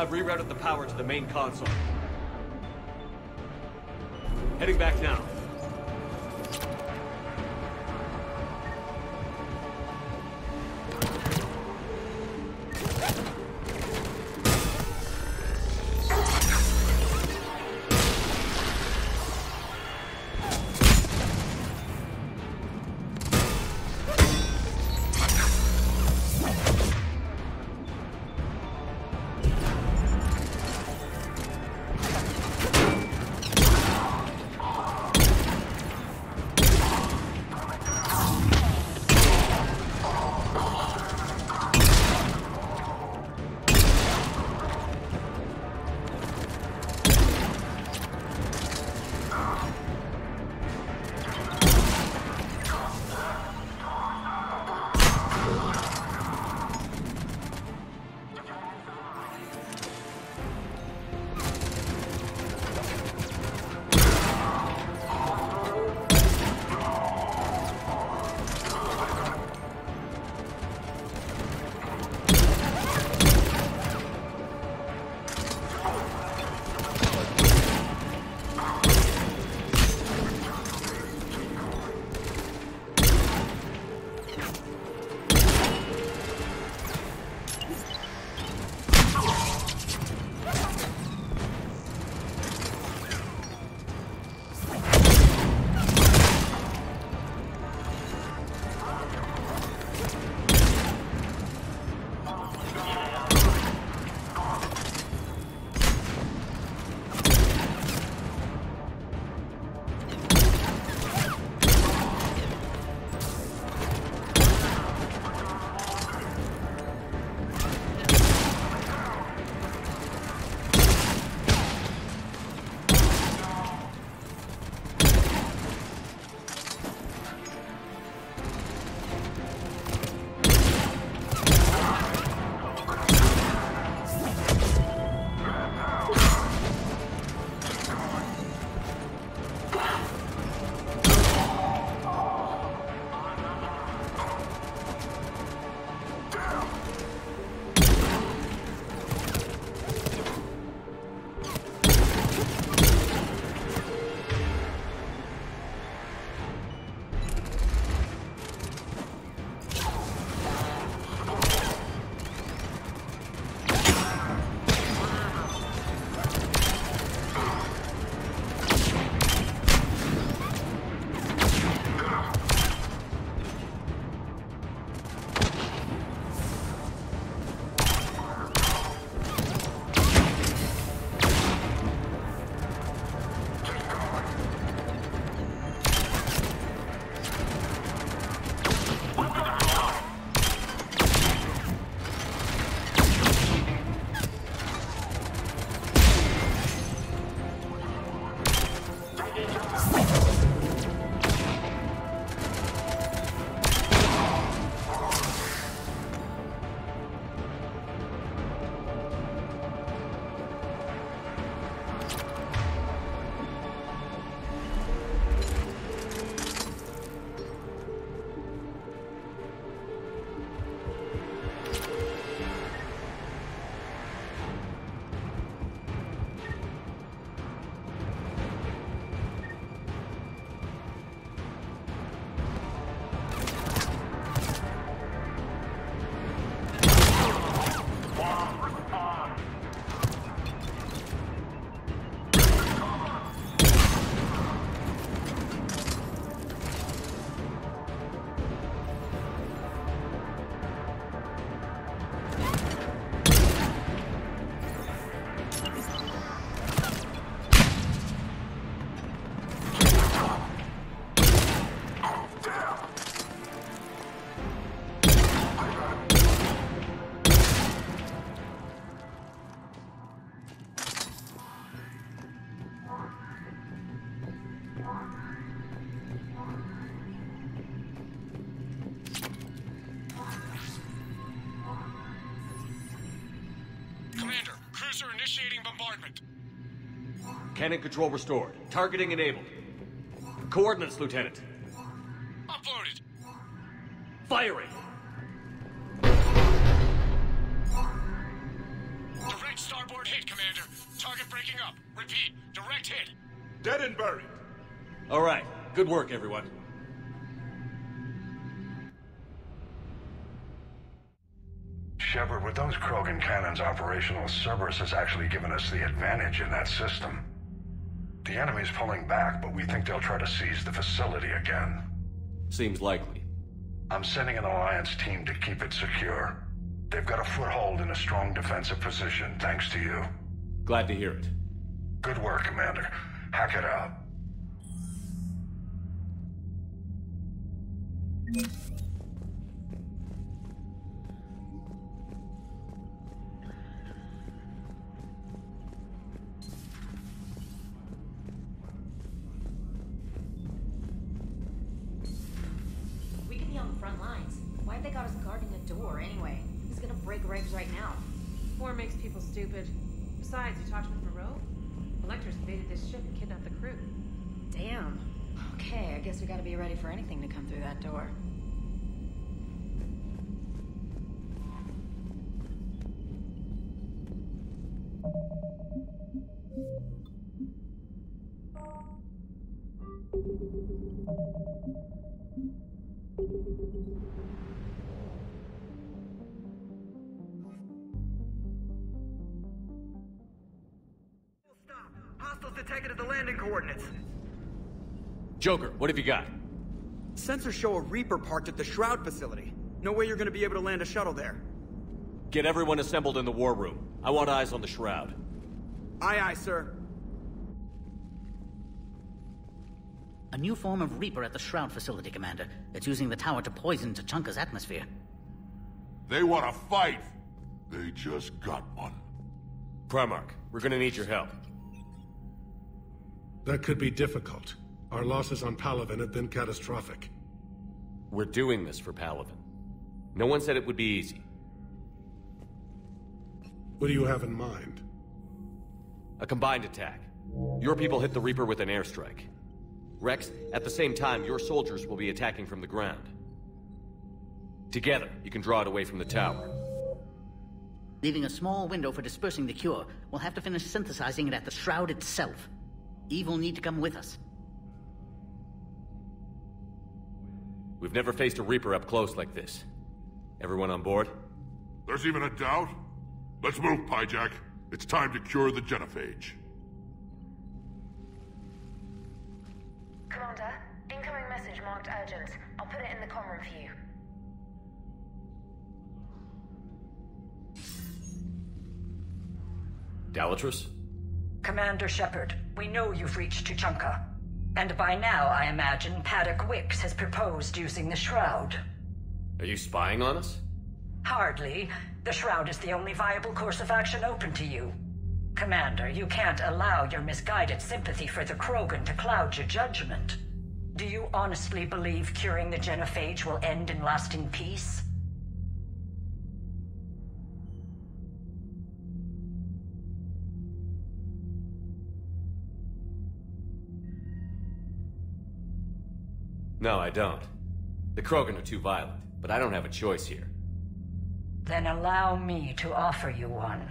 [SPEAKER 2] I've rerouted the power to the main console. Heading back now.
[SPEAKER 3] bombardment.
[SPEAKER 2] Cannon control restored. Targeting enabled. Coordinates, Lieutenant.
[SPEAKER 3] Uploaded.
[SPEAKER 2] Firing!
[SPEAKER 3] Direct starboard hit, Commander. Target breaking up. Repeat, direct hit.
[SPEAKER 15] Dead and buried.
[SPEAKER 2] All right. Good work, everyone.
[SPEAKER 4] Shepard, with those Krogan cannons operational, Cerberus has actually given us the advantage in that system. The enemy's pulling back, but we think they'll try to seize the facility again.
[SPEAKER 2] Seems likely.
[SPEAKER 4] I'm sending an Alliance team to keep it secure. They've got a foothold in a strong defensive position, thanks to you.
[SPEAKER 2] Glad to hear it.
[SPEAKER 4] Good work, Commander. Hack it out.
[SPEAKER 9] We could be on the front lines. Why'd they got us guarding a door anyway? Who's gonna break regs right now?
[SPEAKER 10] War makes people stupid. Besides, you talked with Moreau? Electors invaded this ship and kidnapped the crew.
[SPEAKER 9] Damn. Okay, I guess we gotta be ready for anything to come through that door.
[SPEAKER 16] Hostiles detected at the landing coordinates.
[SPEAKER 2] Joker, what have you got?
[SPEAKER 16] Sensors show a Reaper parked at the Shroud facility. No way you're gonna be able to land a shuttle there.
[SPEAKER 2] Get everyone assembled in the war room. I want eyes on the Shroud.
[SPEAKER 16] Aye, aye, sir.
[SPEAKER 18] A new form of Reaper at the Shroud facility, Commander. It's using the tower to poison Tachanka's atmosphere.
[SPEAKER 15] They want to fight. They just got one.
[SPEAKER 2] Primarch, we're gonna need your help.
[SPEAKER 17] That could be difficult. Our losses on Palaven have been catastrophic.
[SPEAKER 2] We're doing this for Palaven. No one said it would be easy.
[SPEAKER 17] What do you have in mind?
[SPEAKER 2] A combined attack. Your people hit the Reaper with an airstrike. Rex, at the same time, your soldiers will be attacking from the ground. Together, you can draw it away from the tower.
[SPEAKER 18] Leaving a small window for dispersing the cure, we'll have to finish synthesizing it at the Shroud itself. Eve will need to come with us.
[SPEAKER 2] We've never faced a Reaper up close like this. Everyone on board?
[SPEAKER 15] There's even a doubt? Let's move, Pyjack. It's time to cure the genophage.
[SPEAKER 12] Commander, incoming message marked urgent. I'll put it in the comm room for you.
[SPEAKER 2] Dalatrus?
[SPEAKER 19] Commander Shepard, we know you've reached Tuchanka. And by now, I imagine Paddock Wicks has proposed using the Shroud.
[SPEAKER 2] Are you spying on us?
[SPEAKER 19] Hardly. The Shroud is the only viable course of action open to you. Commander, you can't allow your misguided sympathy for the Krogan to cloud your judgment. Do you honestly believe curing the genophage will end in lasting peace?
[SPEAKER 2] No, I don't. The Krogan are too violent, but I don't have a choice here.
[SPEAKER 19] Then allow me to offer you one.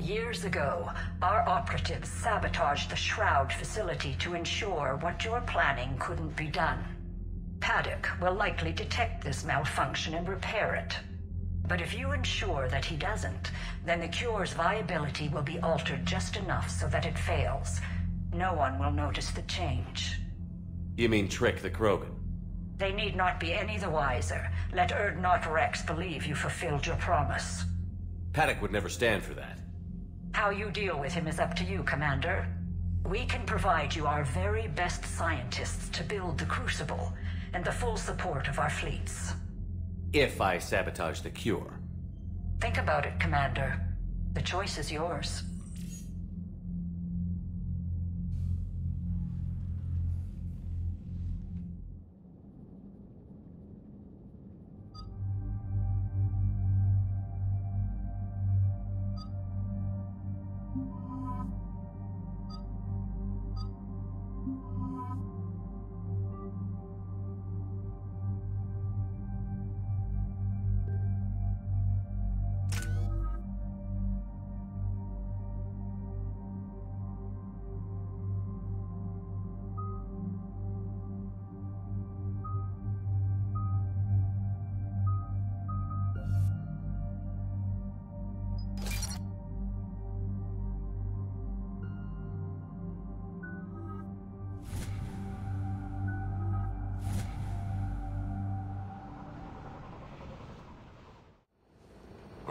[SPEAKER 19] Years ago, our operatives sabotaged the Shroud facility to ensure what you're planning couldn't be done. Paddock will likely detect this malfunction and repair it. But if you ensure that he doesn't, then the cure's viability will be altered just enough so that it fails. No one will notice the change.
[SPEAKER 2] You mean trick the Krogan?
[SPEAKER 19] They need not be any the wiser. Let Urdnot Rex believe you fulfilled your promise.
[SPEAKER 2] Paddock would never stand for that.
[SPEAKER 19] How you deal with him is up to you, Commander. We can provide you our very best scientists to build the Crucible, and the full support of our fleets.
[SPEAKER 2] If I sabotage the cure.
[SPEAKER 19] Think about it, Commander. The choice is yours.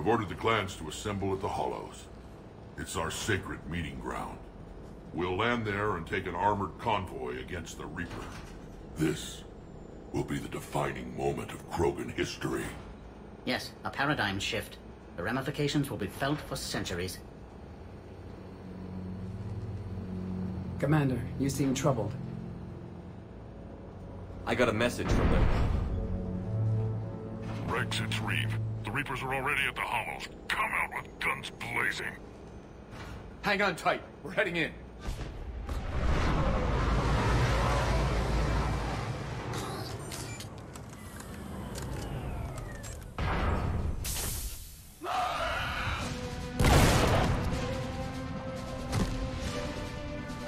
[SPEAKER 15] I've ordered the clans to assemble at the Hollows. It's our sacred meeting ground. We'll land there and take an armored convoy against the Reaper. This will be the defining moment of Krogan history.
[SPEAKER 18] Yes, a paradigm shift. The ramifications will be felt for centuries.
[SPEAKER 20] Commander, you seem troubled.
[SPEAKER 2] I got a message from them.
[SPEAKER 15] Rex, it's Reeve. The Reapers are already at the Hollows. Come out with guns blazing.
[SPEAKER 6] Hang on tight. We're heading in.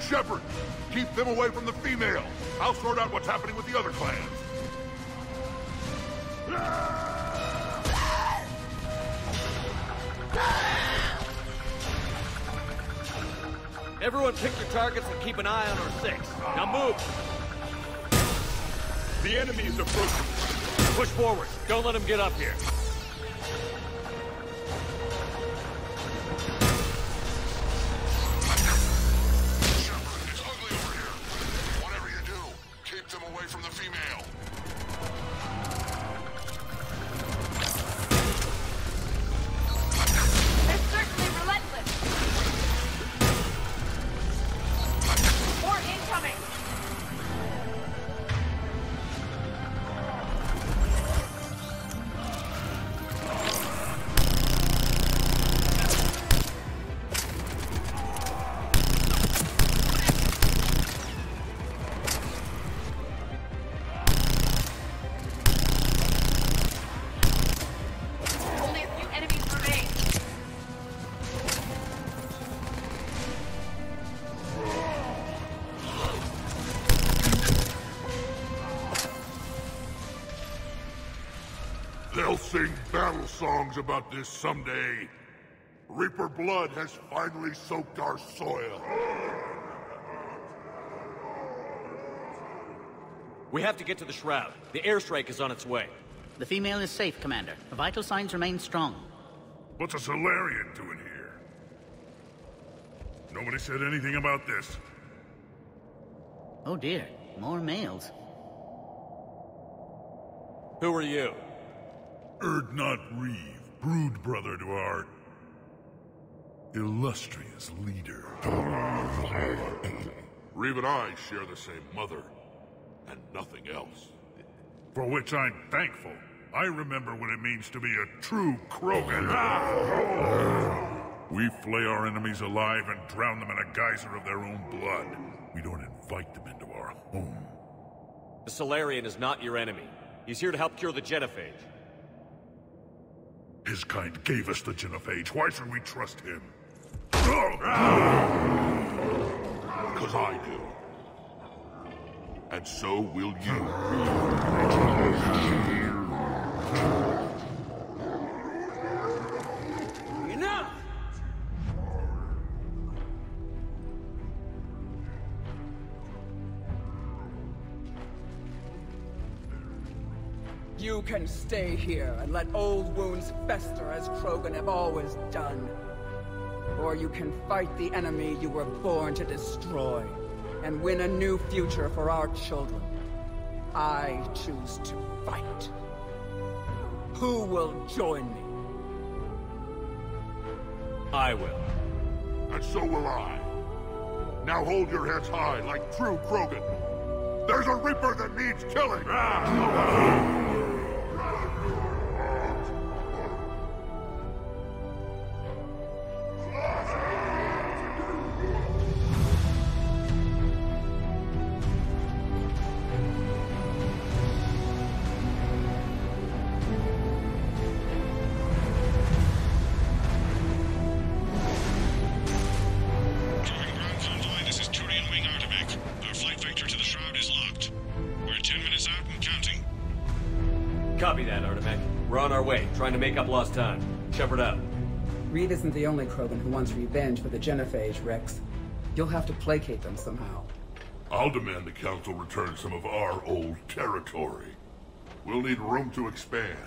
[SPEAKER 15] Shepard, keep them away from the female. I'll sort out what's happening with the other clans.
[SPEAKER 2] Everyone pick your targets and keep an eye on our 6. Now move!
[SPEAKER 15] The enemy is approaching.
[SPEAKER 2] Push forward. Don't let him get up here.
[SPEAKER 15] Shepard, it's ugly over here. Whatever you do, keep them away from the female.
[SPEAKER 11] They're certainly relentless. More incoming. Only a few enemies remain.
[SPEAKER 15] They'll sing battle songs about this someday. Reaper blood has finally soaked our soil.
[SPEAKER 2] We have to get to the Shroud. The airstrike is on its way.
[SPEAKER 18] The female is safe, Commander. The vital signs remain strong.
[SPEAKER 15] What's a Solarian doing here? Nobody said anything about this.
[SPEAKER 18] Oh dear, more males.
[SPEAKER 2] Who are you?
[SPEAKER 15] Erdnot Reeve, brood brother to our illustrious leader. Reeve and I share the same mother, and nothing else. For which I'm thankful. I remember what it means to be a true Krogan. We flay our enemies alive and drown them in a geyser of their own blood. We don't invite them into our home.
[SPEAKER 2] The Solarian is not your enemy. He's here to help cure the genophage.
[SPEAKER 15] His kind gave us the genophage. Why should we trust him? Because I do. And so will you.
[SPEAKER 20] Enough! You can stay here and let old wounds fester as Krogan have always done. Or you can fight the enemy you were born to destroy, and win a new future for our children. I choose to fight. Who will join me?
[SPEAKER 2] I will.
[SPEAKER 15] And so will I. Now hold your heads high like true Krogan. There's a Reaper that needs killing!
[SPEAKER 2] Copy that, Artimac. We're on our way, trying to make up lost time. Shepard out.
[SPEAKER 20] Reed isn't the only Krogan who wants revenge for the genophage, Rex. You'll have to placate them somehow.
[SPEAKER 15] I'll demand the Council return some of our old territory. We'll need room to expand.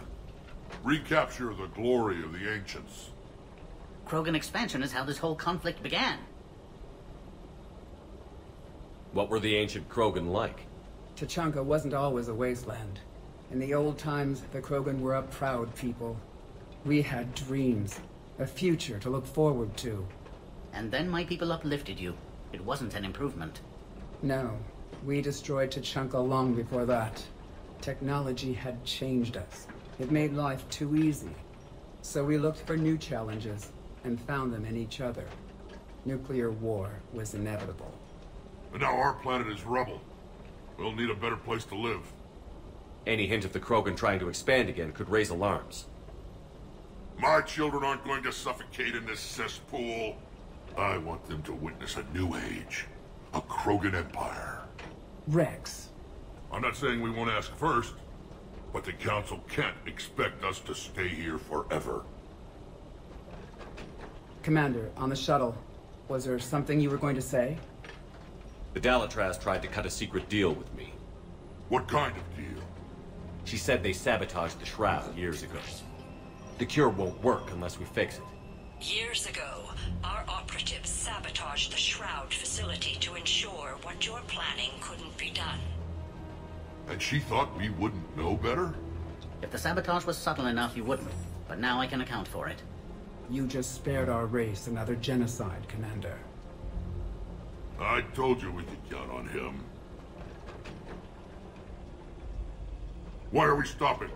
[SPEAKER 15] Recapture the glory of the ancients.
[SPEAKER 18] Krogan expansion is how this whole conflict began.
[SPEAKER 2] What were the ancient Krogan like?
[SPEAKER 20] Tuchanka wasn't always a wasteland. In the old times, the Krogan were a proud people. We had dreams, a future to look forward to.
[SPEAKER 18] And then my people uplifted you. It wasn't an improvement.
[SPEAKER 20] No, we destroyed Tuchanka long before that. Technology had changed us. It made life too easy. So we looked for new challenges, and found them in each other. Nuclear war was inevitable.
[SPEAKER 15] And now our planet is rubble. We'll need a better place to live.
[SPEAKER 2] Any hint of the Krogan trying to expand again could raise alarms.
[SPEAKER 15] My children aren't going to suffocate in this cesspool. I want them to witness a new age. A Krogan empire.
[SPEAKER 20] Rex.
[SPEAKER 15] I'm not saying we won't ask first, but the Council can't expect us to stay here forever.
[SPEAKER 20] Commander, on the shuttle, was there something you were going to say?
[SPEAKER 2] The Dalatraz tried to cut a secret deal with me.
[SPEAKER 15] What kind of deal?
[SPEAKER 2] She said they sabotaged the Shroud years ago. The cure won't work unless we fix it.
[SPEAKER 19] Years ago, our operatives sabotaged the Shroud facility to ensure what you're planning couldn't be done.
[SPEAKER 15] And she thought we wouldn't know better?
[SPEAKER 18] If the sabotage was subtle enough, you wouldn't. But now I can account for it.
[SPEAKER 20] You just spared our race another genocide, Commander.
[SPEAKER 15] I told you we could count on him. Why are we stopping?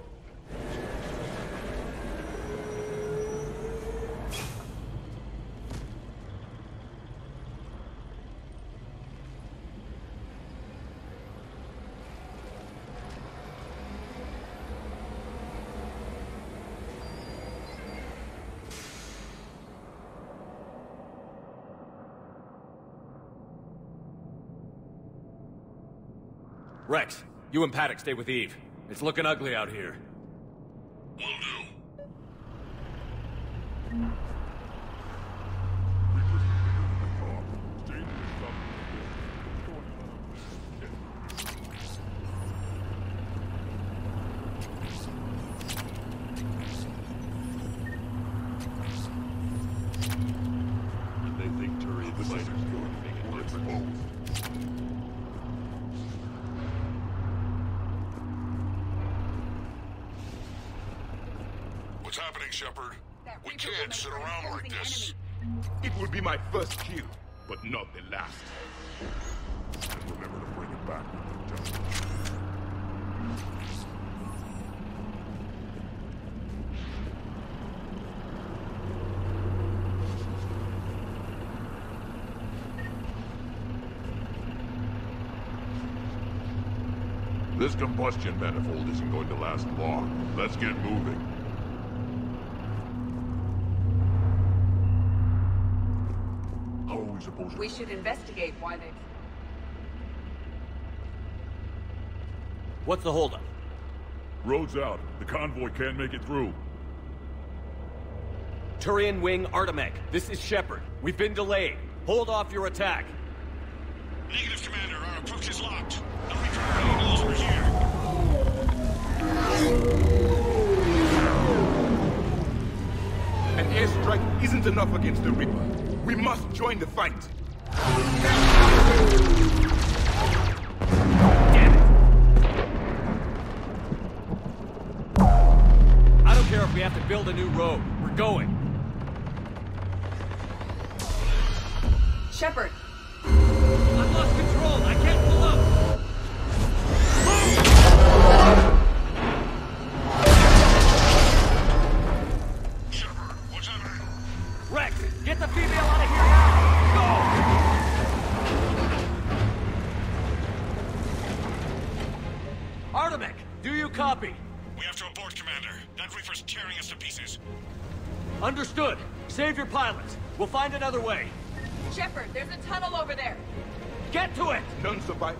[SPEAKER 2] Rex, you and Paddock stay with Eve. It's looking ugly out here.
[SPEAKER 15] Will do.
[SPEAKER 3] They think Turian fighters could make it different.
[SPEAKER 15] What's happening, Shepard? We can't sit around like this.
[SPEAKER 3] It will be my first kill, but not the last.
[SPEAKER 15] And remember to bring it back when you're done.
[SPEAKER 3] This combustion manifold isn't going to last long. Let's get moving.
[SPEAKER 15] How are we supposed to...
[SPEAKER 11] We should investigate why they...
[SPEAKER 2] What's the holdup?
[SPEAKER 3] Road's out. The convoy can't make it through.
[SPEAKER 2] Turian Wing Artemek, this is Shepard. We've been delayed. Hold off your attack.
[SPEAKER 3] Negative, Commander. Our approach is locked. No return knows we're here. An airstrike isn't enough against the Reaper. We must join the fight.
[SPEAKER 2] Damn it! I don't care if we have to build a new road. We're going.
[SPEAKER 11] Shepard!
[SPEAKER 2] I've lost control. I can't pull up.
[SPEAKER 3] Shepard, what's happening?
[SPEAKER 2] Rex, get the female out of here now! Go! Artemek, do you copy?
[SPEAKER 3] We have to abort, Commander. That Reaper's tearing us to pieces.
[SPEAKER 2] Understood. Save your pilots. We'll find another way.
[SPEAKER 11] Shepard, there's a tunnel over there!
[SPEAKER 2] Get to it!
[SPEAKER 3] None survive.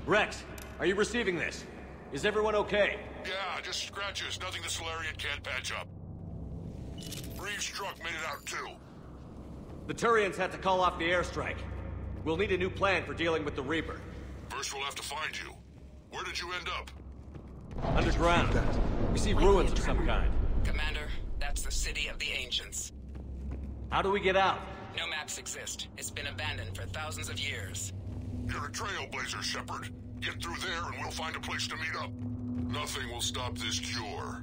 [SPEAKER 2] Rex, are you receiving this? Is everyone okay?
[SPEAKER 15] Yeah, just scratches. Nothing the Solarian can't patch up. Reeves' truck made it out too.
[SPEAKER 2] The Turians had to call off the airstrike. We'll need a new plan for dealing with the Reaper.
[SPEAKER 15] First we'll have to find you. Where did you end up?
[SPEAKER 2] Underground. We see ruins of some kind.
[SPEAKER 21] Commander, that's the City of the Ancients.
[SPEAKER 2] How do we get out?
[SPEAKER 21] No maps exist. It's been abandoned for thousands of years.
[SPEAKER 15] You're a trailblazer, Shepard. Get through there and we'll find a place to meet up. Nothing will stop this cure.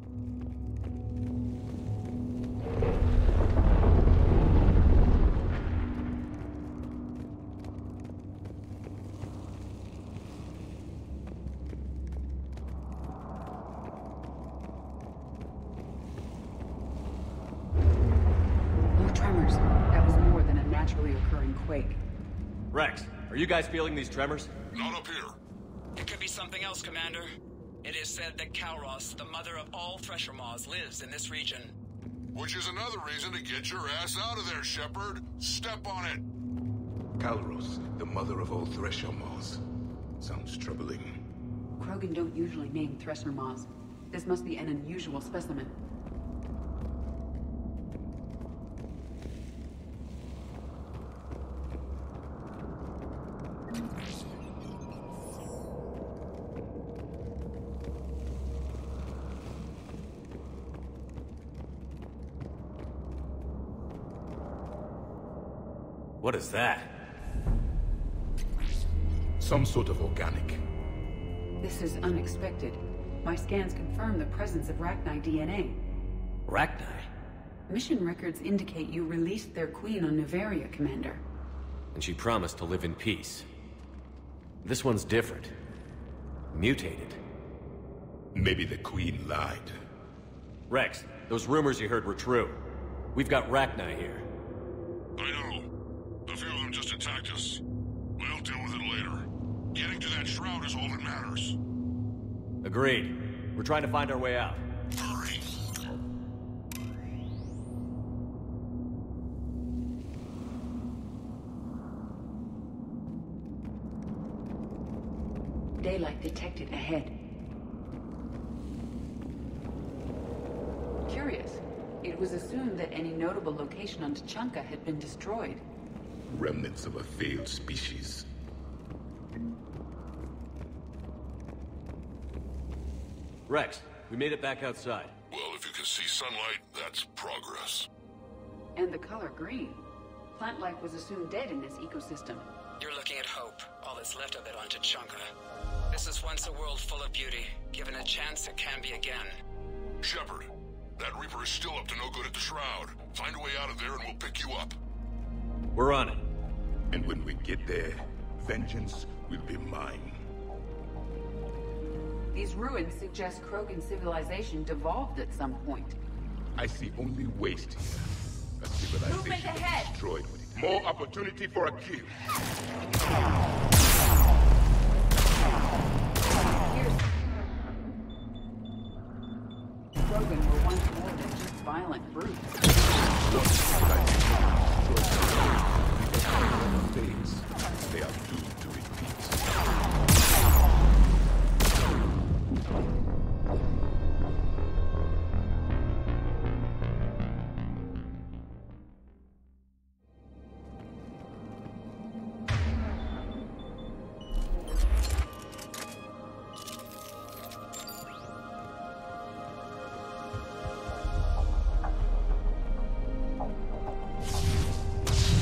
[SPEAKER 20] Tremors. That was more than a naturally occurring quake.
[SPEAKER 2] Rex, are you guys feeling these tremors?
[SPEAKER 15] Not up here.
[SPEAKER 21] It could be something else, Commander. It is said that Kalros, the mother of all Thresher Maws, lives in this region.
[SPEAKER 15] Which is another reason to get your ass out of there, Shepard. Step on it.
[SPEAKER 6] Kalros, the mother of all Thresher Maws. Sounds troubling.
[SPEAKER 20] Krogan don't usually name Thresher Maws. This must be an unusual specimen.
[SPEAKER 2] What is that?
[SPEAKER 6] Some sort of organic.
[SPEAKER 20] This is unexpected. My scans confirm the presence of Rachni DNA.
[SPEAKER 2] Rachni?
[SPEAKER 20] Mission records indicate you released their queen on Nevaria, Commander.
[SPEAKER 2] And she promised to live in peace. This one's different. Mutated.
[SPEAKER 6] Maybe the queen lied.
[SPEAKER 2] Rex, those rumors you heard were true. We've got Rachni here.
[SPEAKER 15] I know. A few of them just attacked us. We'll deal with it later. Getting to that shroud is all that matters.
[SPEAKER 2] Agreed. We're trying to find our way out.
[SPEAKER 15] Hurry.
[SPEAKER 20] Daylight detected ahead. Curious. It was assumed that any notable location on Tuchanka had been destroyed.
[SPEAKER 6] Remnants of a failed species.
[SPEAKER 2] Rex, we made it back outside.
[SPEAKER 15] Well, if you can see sunlight, that's progress.
[SPEAKER 20] And the color green. Plant life was assumed dead in this ecosystem.
[SPEAKER 21] You're looking at hope, all that's left of it on Tuchanka. This is once a world full of beauty. Given a chance, it can be again.
[SPEAKER 15] Shepard, that Reaper is still up to no good at the Shroud. Find a way out of there and we'll pick you up.
[SPEAKER 2] We're on it.
[SPEAKER 6] And when we get there, vengeance will be mine.
[SPEAKER 20] These ruins suggest Krogan civilization devolved at some point.
[SPEAKER 6] I see only waste here. A civilization
[SPEAKER 11] Movement ahead.
[SPEAKER 6] Destroyed. More opportunity for a kill.
[SPEAKER 20] Krogan were once more than just violent brutes.
[SPEAKER 6] They are doomed to repeat.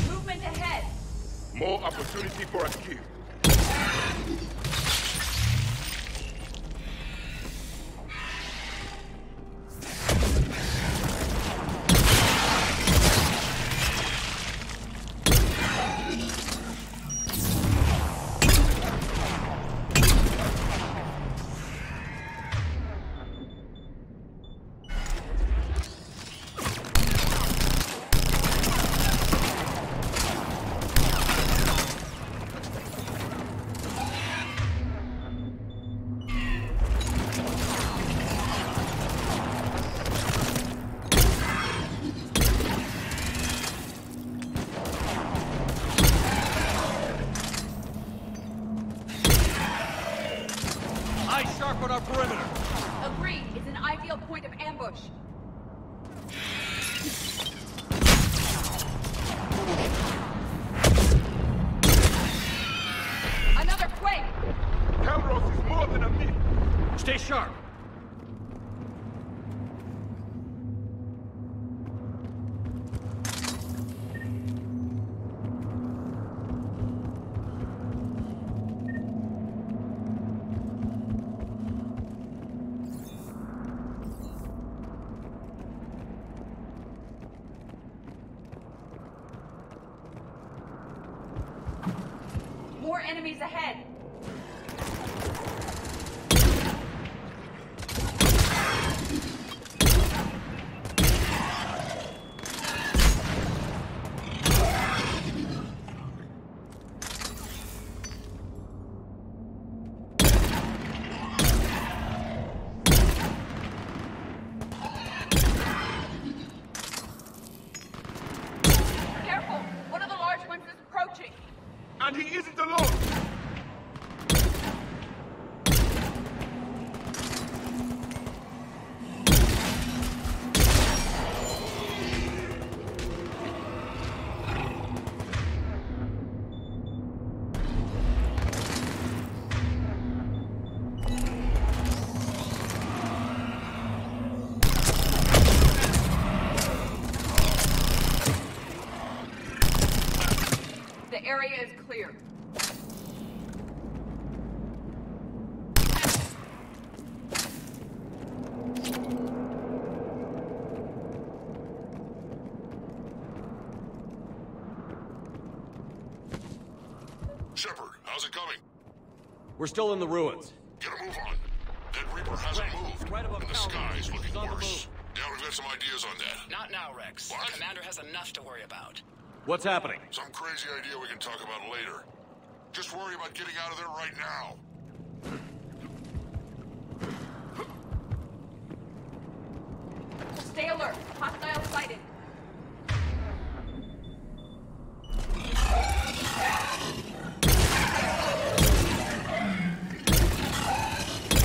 [SPEAKER 11] Movement ahead.
[SPEAKER 6] More opportunity for a kill.
[SPEAKER 11] push. Another quake!
[SPEAKER 3] Camros is more than a myth. Stay sharp.
[SPEAKER 11] More enemies ahead! Careful! One of the large ones is approaching!
[SPEAKER 3] And he isn't alone!
[SPEAKER 11] The area is clear.
[SPEAKER 15] Shepard, how's it coming?
[SPEAKER 2] We're still in the ruins.
[SPEAKER 15] Get a move on. That Reaper hasn't moved, and the sky's looking worse. Yeah, we've got some ideas on that.
[SPEAKER 21] Not now, Rex.
[SPEAKER 15] What?
[SPEAKER 21] The commander has enough to worry about.
[SPEAKER 2] What's happening?
[SPEAKER 15] Some crazy idea we can talk about later. Just worry about getting out of there right now.
[SPEAKER 11] Stay alert. Hostile sighted.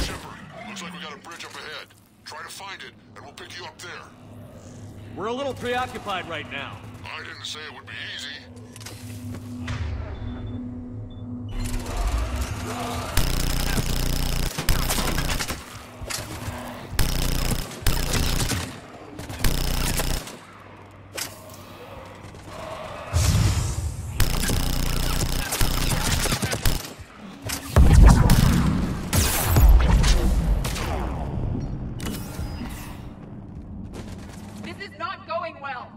[SPEAKER 15] Shepard, looks like we got a bridge up ahead. Try to find it, and we'll pick you up there.
[SPEAKER 2] We're a little preoccupied right now.
[SPEAKER 15] I didn't say it would be easy.
[SPEAKER 11] This is not going well.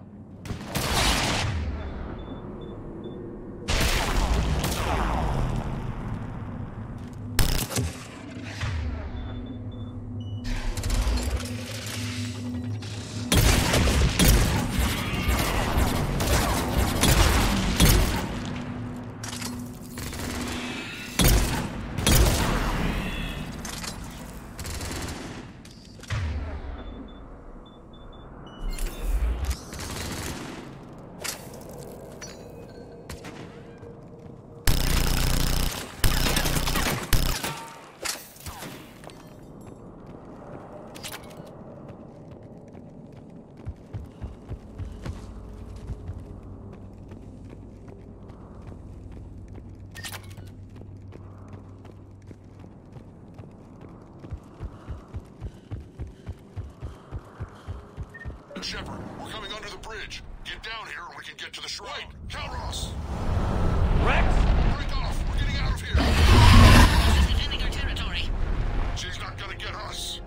[SPEAKER 15] Shepard, we're coming under the bridge. Get down here and we can get to the shroud. Wait, Calros!
[SPEAKER 2] Rex!
[SPEAKER 15] Break off! We're getting out of here!
[SPEAKER 18] She's defending our territory.
[SPEAKER 15] She's not gonna get us.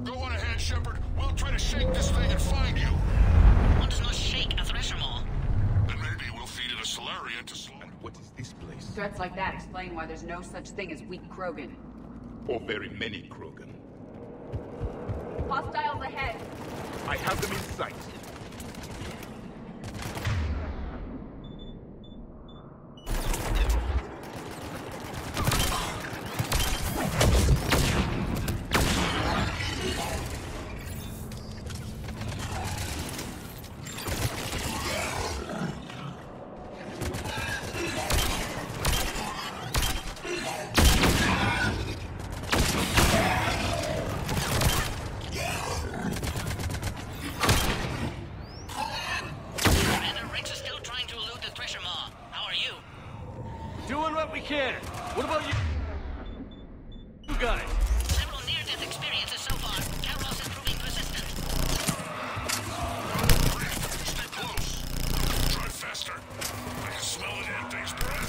[SPEAKER 15] Go on ahead, Shepard. We'll try to shake this thing and find you.
[SPEAKER 18] One does not shake a Threshermaw.
[SPEAKER 15] Then maybe we'll feed it a Solarian to slow.
[SPEAKER 3] And what is this place?
[SPEAKER 11] Threats like that explain why there's no such thing as weak Krogan.
[SPEAKER 3] Or very many Krogan.
[SPEAKER 11] Hostiles ahead.
[SPEAKER 3] I have them in sight.
[SPEAKER 2] cannon. What about you? You guys?
[SPEAKER 18] Several near-death experiences so far. Kairos is proving persistent.
[SPEAKER 15] Stay close. Drive faster. I can smell the damn thing's breath.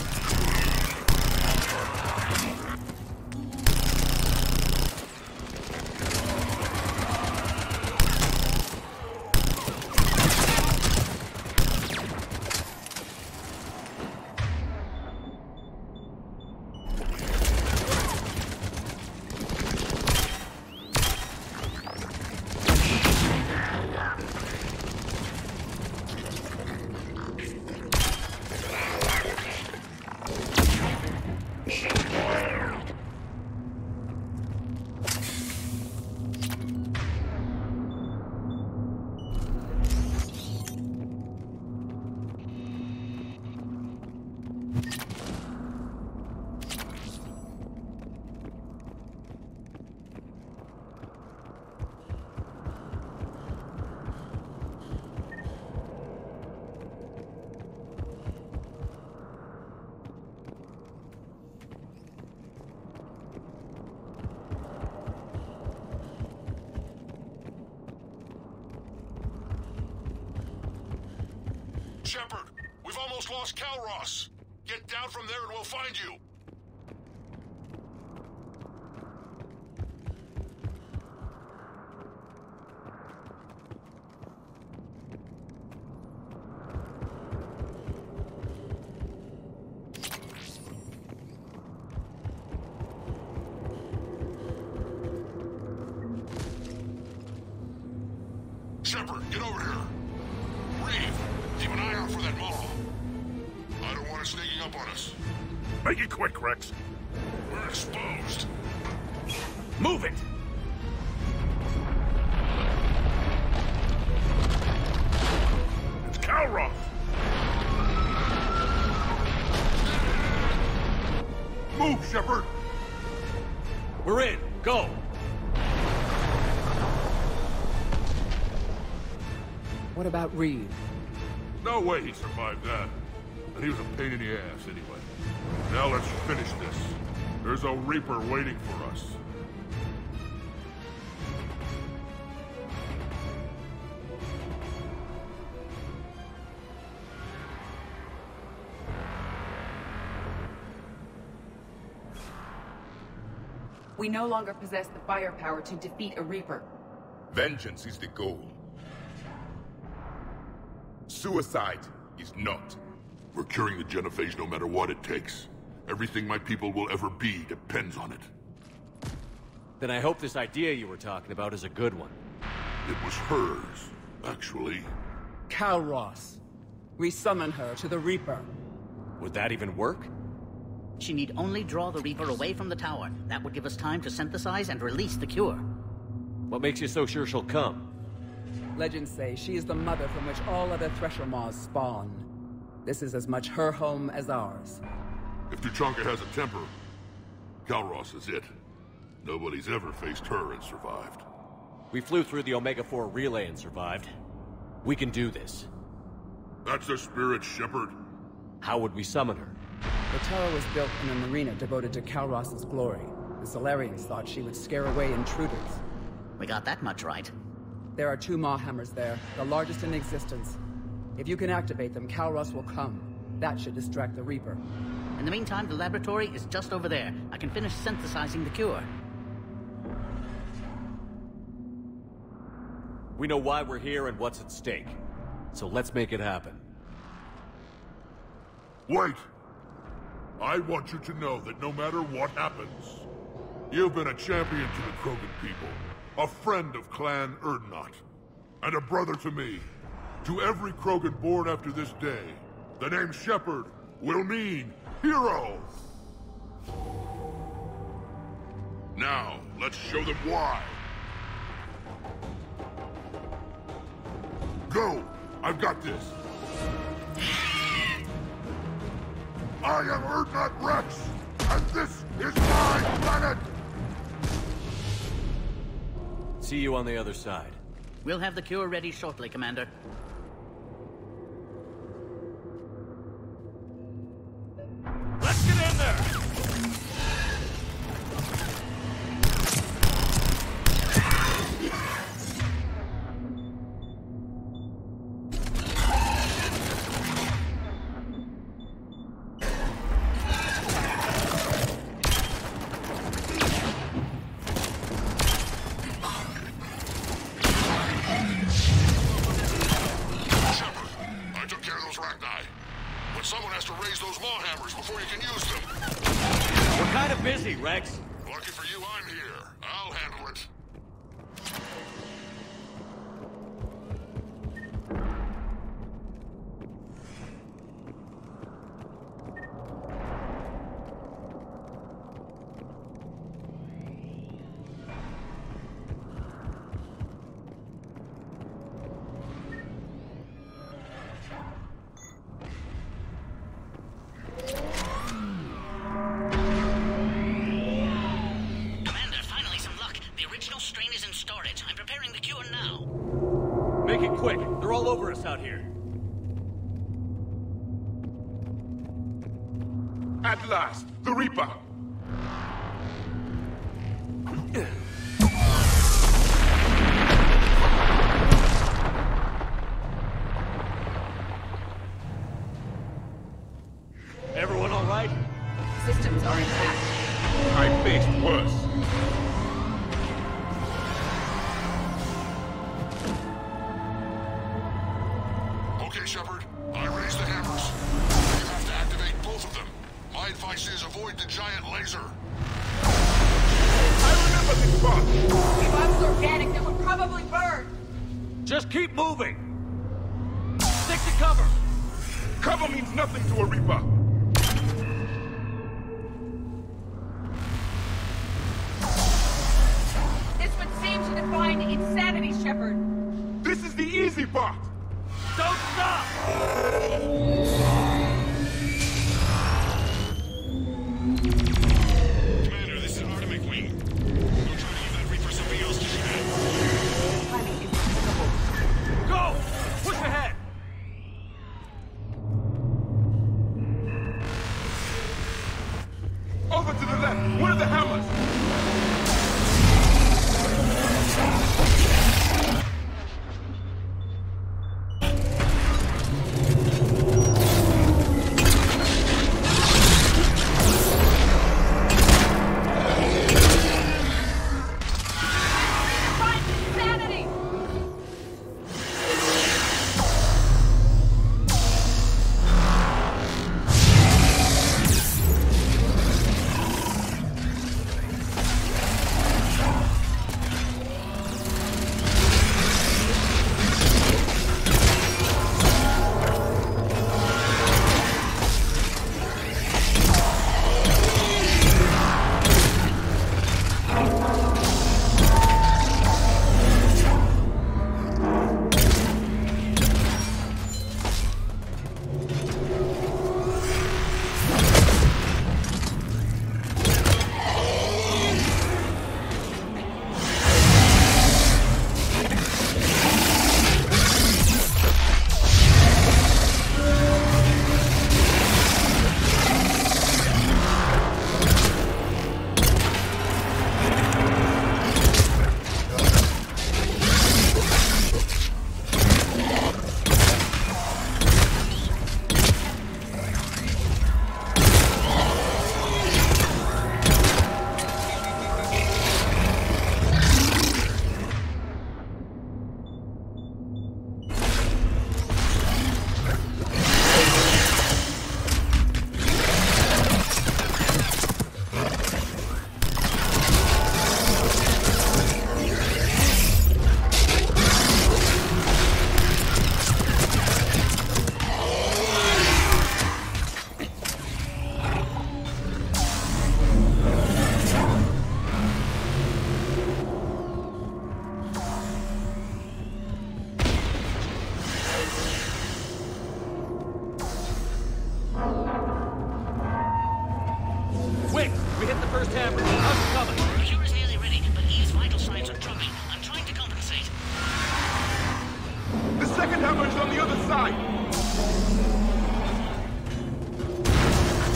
[SPEAKER 15] Shepard, we've almost lost Kairos. Get down from there and we'll find you. Shepard, get over here. Reeve, keep an eye out for that mall. I don't want it sneaking up on us.
[SPEAKER 17] Make it quick, Rex.
[SPEAKER 15] We're exposed.
[SPEAKER 17] Move it! It's Kairos! Move, Shepard!
[SPEAKER 2] We're in. Go.
[SPEAKER 20] What about Reed?
[SPEAKER 15] No way he survived that. And he was a pain in the ass anyway. Now let's finish this. There's a Reaper waiting for us.
[SPEAKER 11] We no longer possess the firepower to defeat a Reaper.
[SPEAKER 8] Vengeance is the goal. Suicide is not.
[SPEAKER 15] We're curing the genophage no matter what it takes. Everything my people will ever be depends on it.
[SPEAKER 2] Then I hope this idea you were talking about is a good one.
[SPEAKER 15] It was hers, actually.
[SPEAKER 20] Kairos. We summon her to the Reaper.
[SPEAKER 2] Would that even work?
[SPEAKER 18] She need only draw the Reaper away from the tower. That would give us time to synthesize and release the cure.
[SPEAKER 2] What makes you so sure she'll come?
[SPEAKER 20] Legends say she is the mother from which all other Thresher Maws spawn. This is as much her home as ours.
[SPEAKER 15] If Tuchanka has a temper, Kairos is it. Nobody's ever faced her and survived.
[SPEAKER 2] We flew through the Omega-4 relay and survived. We can do this.
[SPEAKER 15] That's the spirit, Shepard.
[SPEAKER 2] How would we summon her?
[SPEAKER 20] The tower was built in an arena devoted to Kairos' glory. The Solarians thought she would scare away intruders.
[SPEAKER 18] We got that much right.
[SPEAKER 20] There are 2 Maw Hammers there, the largest in existence. If you can activate them, Kairos will come. That should distract the Reaper.
[SPEAKER 18] In the meantime, the laboratory is just over there. I can finish synthesizing the cure.
[SPEAKER 2] We know why we're here and what's at stake. So let's make it happen.
[SPEAKER 15] Wait! I want you to know that no matter what happens, you've been a champion to the Krogan people, a friend of Clan Erdnot, and a brother to me. To every Krogan born after this day, the name Shepard will mean hero! Now, let's show them why. Go! I've got this! I am Erdnot Rex, and this is my planet!
[SPEAKER 2] See you on the other side.
[SPEAKER 18] We'll have the cure ready shortly, Commander.
[SPEAKER 3] Let's get in there!
[SPEAKER 15] Someone has to raise those maw hammers before you can use them.
[SPEAKER 2] We're kind of busy, Rex.
[SPEAKER 15] Lucky for you, I'm here. I'll handle it.
[SPEAKER 2] Make it quick. They're all over us out here.
[SPEAKER 8] At last, the Reaper!
[SPEAKER 2] Everyone all right?
[SPEAKER 10] Systems are intact.
[SPEAKER 8] I faced worse.
[SPEAKER 15] Okay, Shepard. I raised the hammers. You have to activate both of them. My advice is avoid the giant laser.
[SPEAKER 8] I remember this spot.
[SPEAKER 11] If I was organic, it would probably burn.
[SPEAKER 2] Just keep moving. Stick to cover.
[SPEAKER 8] Cover means nothing to a Reaper.
[SPEAKER 11] This would seem to define insanity, Shepard.
[SPEAKER 8] This is the easy part.
[SPEAKER 2] Don't stop!
[SPEAKER 3] Commander, this is Artemis Wing. We'll try to give that Reaper something else to shoot at.
[SPEAKER 11] Timing is impeccable.
[SPEAKER 2] Go! Push ahead!
[SPEAKER 8] Over to the left. Where are the hammers?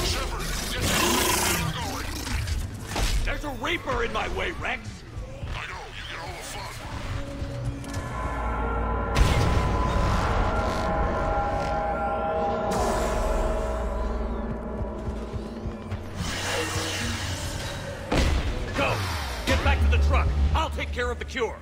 [SPEAKER 15] Shepard, get to the
[SPEAKER 3] Reaper in my way, Rex!
[SPEAKER 15] I know, you get all the fun.
[SPEAKER 3] Go! Get back to the truck! I'll take care of the cure!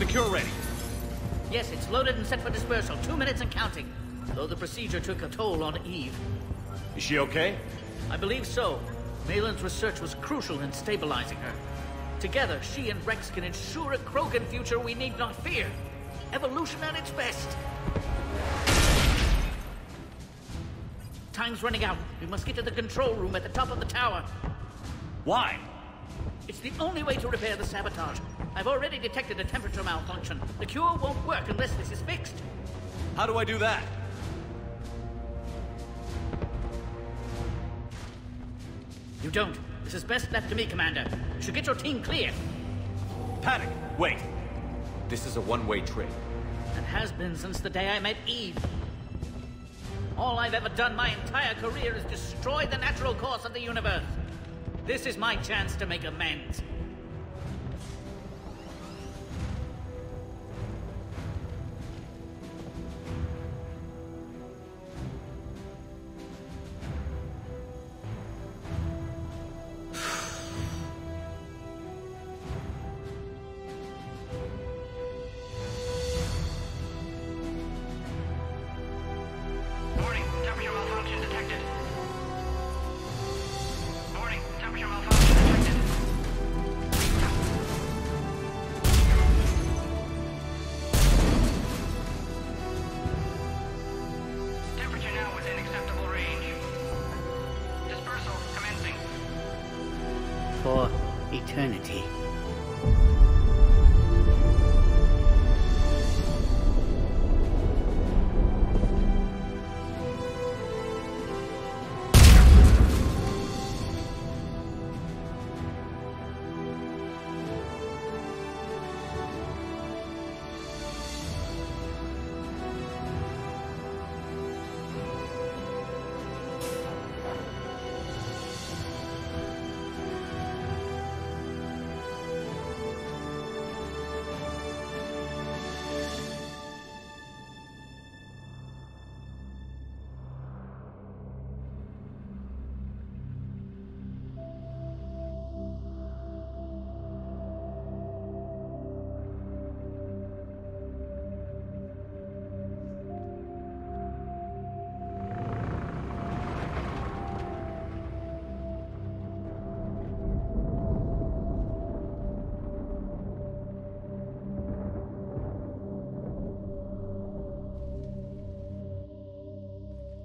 [SPEAKER 3] Cure ready.
[SPEAKER 18] Yes, it's loaded and set for dispersal. 2 minutes and counting. Though the procedure took a toll on Eve.
[SPEAKER 3] Is she okay?
[SPEAKER 18] I believe so. Malin's research was crucial in stabilizing her. Together, she and Rex can ensure a Krogan future we need not fear. Evolution at its best. Time's running out. We must get to the control room at the top of the tower.
[SPEAKER 3] Why?
[SPEAKER 18] It's the only way to repair the sabotage. I've already detected a temperature malfunction. The cure won't work unless this is fixed.
[SPEAKER 3] How do I do that?
[SPEAKER 18] You don't. This is best left to me, Commander. You should get your team clear.
[SPEAKER 3] Panic! Wait! This is a one-way trip.
[SPEAKER 18] And has been since the day I met Eve. All I've ever done my entire career is destroy the natural course of the universe. This is my chance to make amends.
[SPEAKER 16] Warning, temperature malfunction detected. Warning, temperature malfunction detected. Temperature now within acceptable range. Dispersal commencing.
[SPEAKER 18] For eternity.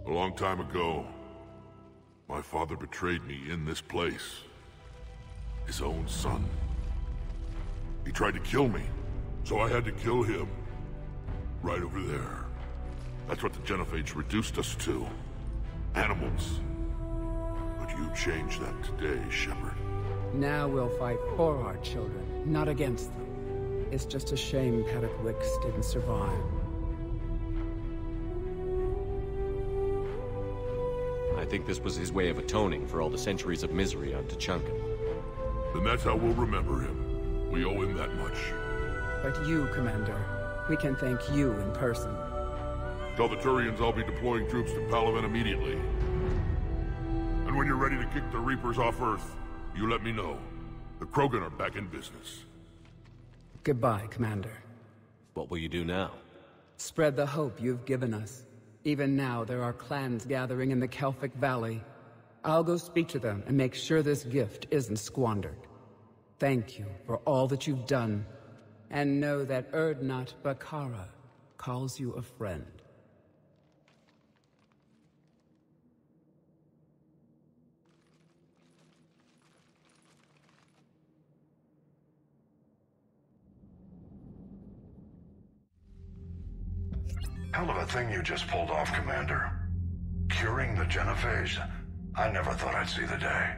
[SPEAKER 15] A long time ago, my father betrayed me in this place. His own son. He tried to kill me, so I had to kill him. Right over there. That's what the Genophage reduced us to. Animals. But you changed that today, Shepard.
[SPEAKER 20] Now we'll fight for our children, not against them. It's just a shame Paddock Wicks didn't survive.
[SPEAKER 2] I think this was his way of atoning for all the centuries of misery on Tuchanka.
[SPEAKER 15] Then that's how we'll remember him. We owe him that much.
[SPEAKER 20] But you, Commander, we can thank you in person.
[SPEAKER 15] Tell the Turians I'll be deploying troops to Palaven immediately. And when you're ready to kick the Reapers off Earth, you let me know. The Krogan are back in business.
[SPEAKER 20] Goodbye, Commander.
[SPEAKER 2] What will you do now?
[SPEAKER 20] Spread the hope you've given us. Even now, there are clans gathering in the Kelphic Valley. I'll go speak to them and make sure this gift isn't squandered. Thank you for all that you've done. And know that Erdnot Bakara calls you a friend.
[SPEAKER 4] Hell of a thing you just pulled off, Commander. Curing the Genophage? I never thought I'd see the day.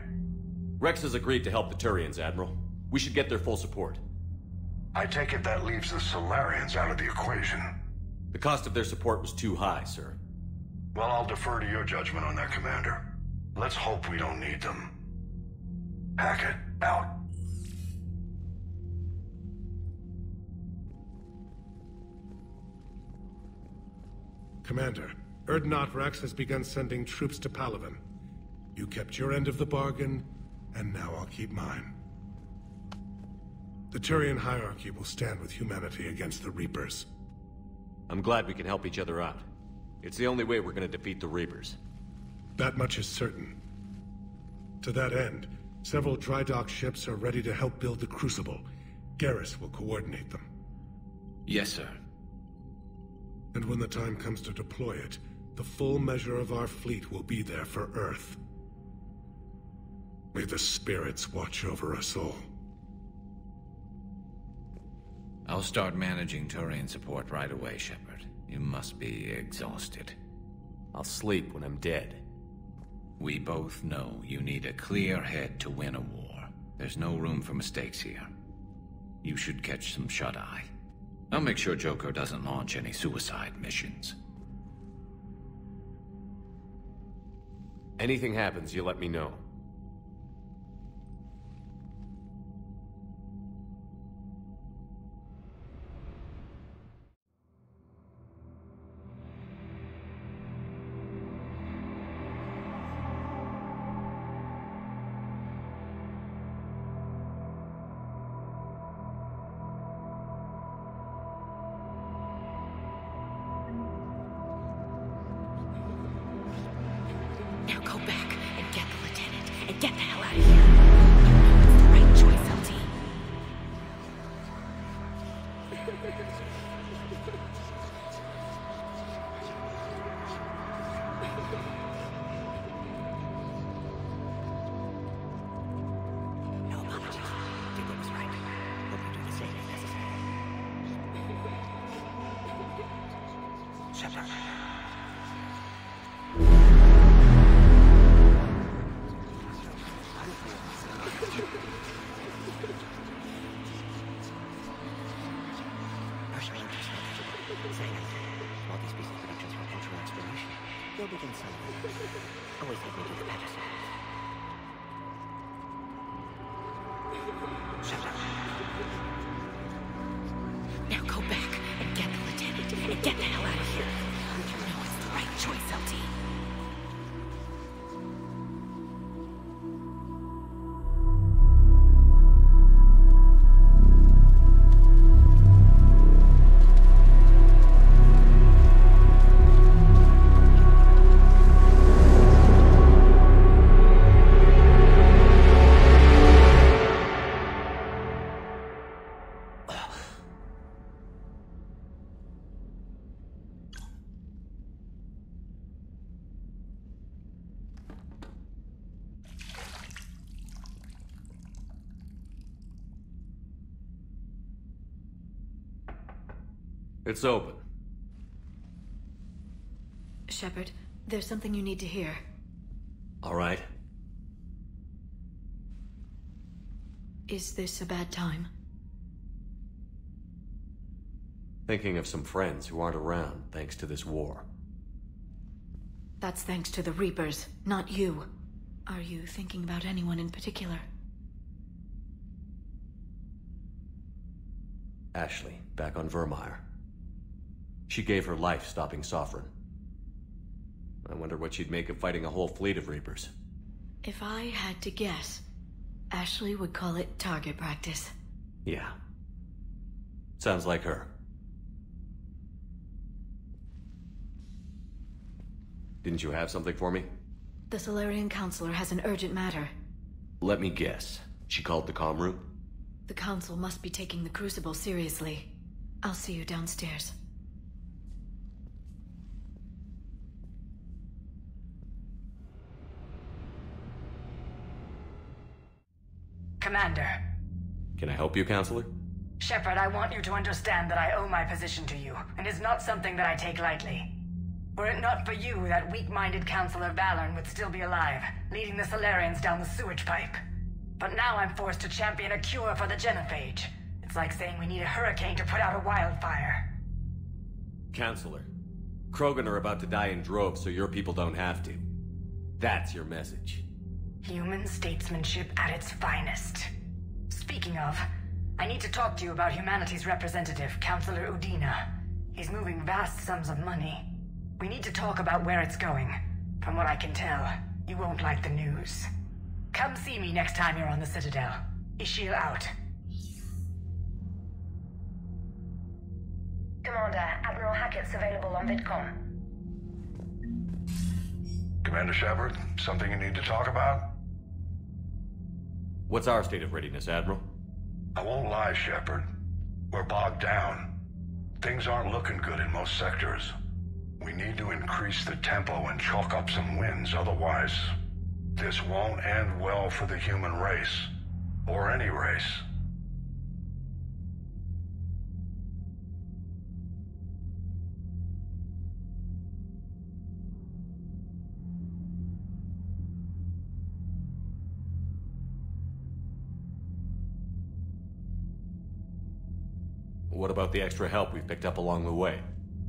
[SPEAKER 2] Rex has agreed to help the Turians, Admiral. We should get their full support.
[SPEAKER 4] I take it that leaves the Solarians out of the equation.
[SPEAKER 2] The cost of their support was too high, sir.
[SPEAKER 4] Well, I'll defer to your judgment on that, Commander. Let's hope we don't need them. Hackett, out.
[SPEAKER 17] Commander, Erdnot Rex has begun sending troops to Palaven. You kept your end of the bargain, and now I'll keep mine. The Turian hierarchy will stand with humanity against the Reapers.
[SPEAKER 2] I'm glad we can help each other out. It's the only way we're gonna defeat the Reapers.
[SPEAKER 17] That much is certain. To that end, several dry dock ships are ready to help build the Crucible. Garrus will coordinate them.
[SPEAKER 14] Yes, sir.
[SPEAKER 17] And when the time comes to deploy it, the full measure of our fleet will be there for Earth. May the spirits watch over us all.
[SPEAKER 14] I'll start managing Turian support right away, Shepard. You must be exhausted.
[SPEAKER 2] I'll sleep when I'm dead.
[SPEAKER 14] We both know you need a clear head to win a war. There's no room for mistakes here. You should catch some shut-eye. I'll make sure Joker doesn't launch any suicide missions.
[SPEAKER 2] Anything happens, you let me know.
[SPEAKER 5] Now go back and get the lieutenant and get the hell out of here. You know it's the right choice, LT.
[SPEAKER 2] It's open.
[SPEAKER 5] Shepard, there's something you need to hear.
[SPEAKER 2] All right.
[SPEAKER 5] Is this a bad time?
[SPEAKER 2] Thinking of some friends who aren't around thanks to this war.
[SPEAKER 5] That's thanks to the Reapers, not you. Are you thinking about anyone in particular?
[SPEAKER 2] Ashley, back on Vermeer. She gave her life stopping Sovereign. I wonder what she'd make of fighting a whole fleet of Reapers.
[SPEAKER 5] If I had to guess, Ashley would call it target practice.
[SPEAKER 2] Yeah. Sounds like her. Didn't you have something for me?
[SPEAKER 5] The Solarian Counselor has an urgent matter.
[SPEAKER 2] Let me guess. She called the comm room?
[SPEAKER 5] The Council must be taking the Crucible seriously. I'll see you downstairs.
[SPEAKER 19] Commander.
[SPEAKER 2] Can I help you, Counselor?
[SPEAKER 19] Shepard, I want you to understand that I owe my position to you, and it's not something that I take lightly. Were it not for you, that weak-minded Counselor Valorn would still be alive, leading the Solarians down the sewage pipe. But now I'm forced to champion a cure for the genophage. It's like saying we need a hurricane to put out a wildfire.
[SPEAKER 2] Counselor, Krogan are about to die in droves so your people don't have to. That's your message.
[SPEAKER 19] Human statesmanship at its finest. Speaking of, I need to talk to you about humanity's representative, Counselor Udina. He's moving vast sums of money. We need to talk about where it's going. From what I can tell, you won't like the news. Come see me next time you're on the Citadel. Ishil out.
[SPEAKER 12] Commander, Admiral Hackett's available on VidCom.
[SPEAKER 4] Commander Shepard, something you need to talk about?
[SPEAKER 2] What's our state of readiness, Admiral?
[SPEAKER 4] I won't lie, Shepard. We're bogged down. Things aren't looking good in most sectors. We need to increase the tempo and chalk up some wins, otherwise this won't end well for the human race. Or any race.
[SPEAKER 2] What about the extra help we've picked up along the way?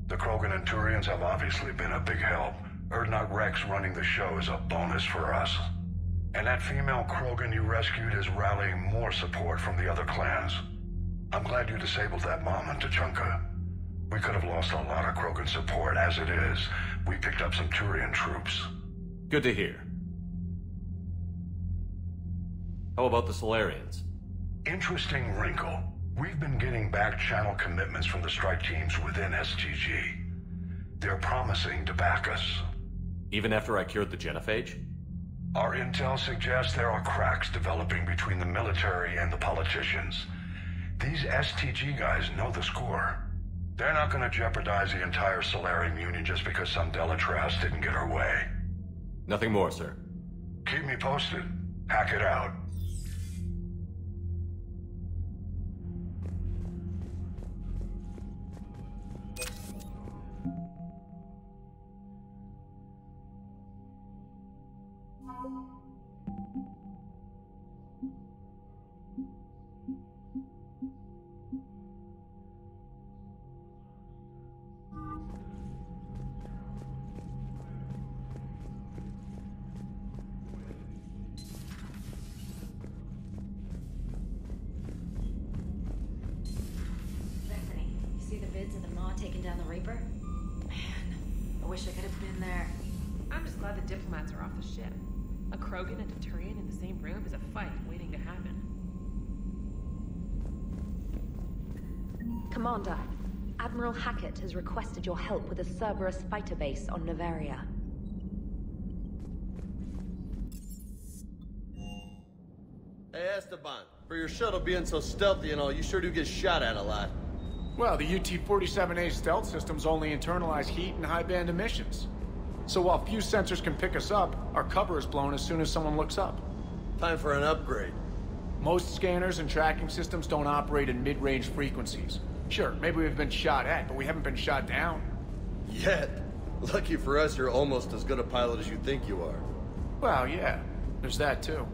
[SPEAKER 4] The Krogan and Turians have obviously been a big help. Urdnot Rex running the show is a bonus for us. And that female Krogan you rescued is rallying more support from the other clans. I'm glad you disabled that bomb on Tuchanka. We could have lost a lot of Krogan support. As it is, we picked up some Turian troops.
[SPEAKER 2] Good to hear. How about the Solarians?
[SPEAKER 4] Interesting wrinkle. We've been getting back-channel commitments from the strike teams within STG. They're promising to back us.
[SPEAKER 2] Even after I cured the genophage?
[SPEAKER 4] Our intel suggests there are cracks developing between the military and the politicians. These STG guys know the score. They're not going to jeopardize the entire Solarian Union just because some Delatras didn't get her way.
[SPEAKER 2] Nothing more, sir.
[SPEAKER 4] Keep me posted. Hack it out.
[SPEAKER 9] Taking down the Reaper? Man, I wish I could have been there.
[SPEAKER 10] I'm just glad the diplomats are off the ship. A Krogan and a Turian in the same room is a fight waiting to happen.
[SPEAKER 12] Commander, Admiral Hackett has requested your help with a Cerberus fighter base on Novaria.
[SPEAKER 1] Hey Esteban, for your shuttle being so stealthy and all, you sure do get shot at a lot.
[SPEAKER 7] Well, the UT-47A stealth systems only internalize heat and high-band emissions. So while few sensors can pick us up, our cover is blown as soon as someone looks up.
[SPEAKER 1] Time for an upgrade.
[SPEAKER 7] Most scanners and tracking systems don't operate in mid-range frequencies. Sure, maybe we've been shot at, but we haven't been shot down.
[SPEAKER 1] Yet. Lucky for us, you're almost as good a pilot as you think you are.
[SPEAKER 7] Well, yeah. There's that, too.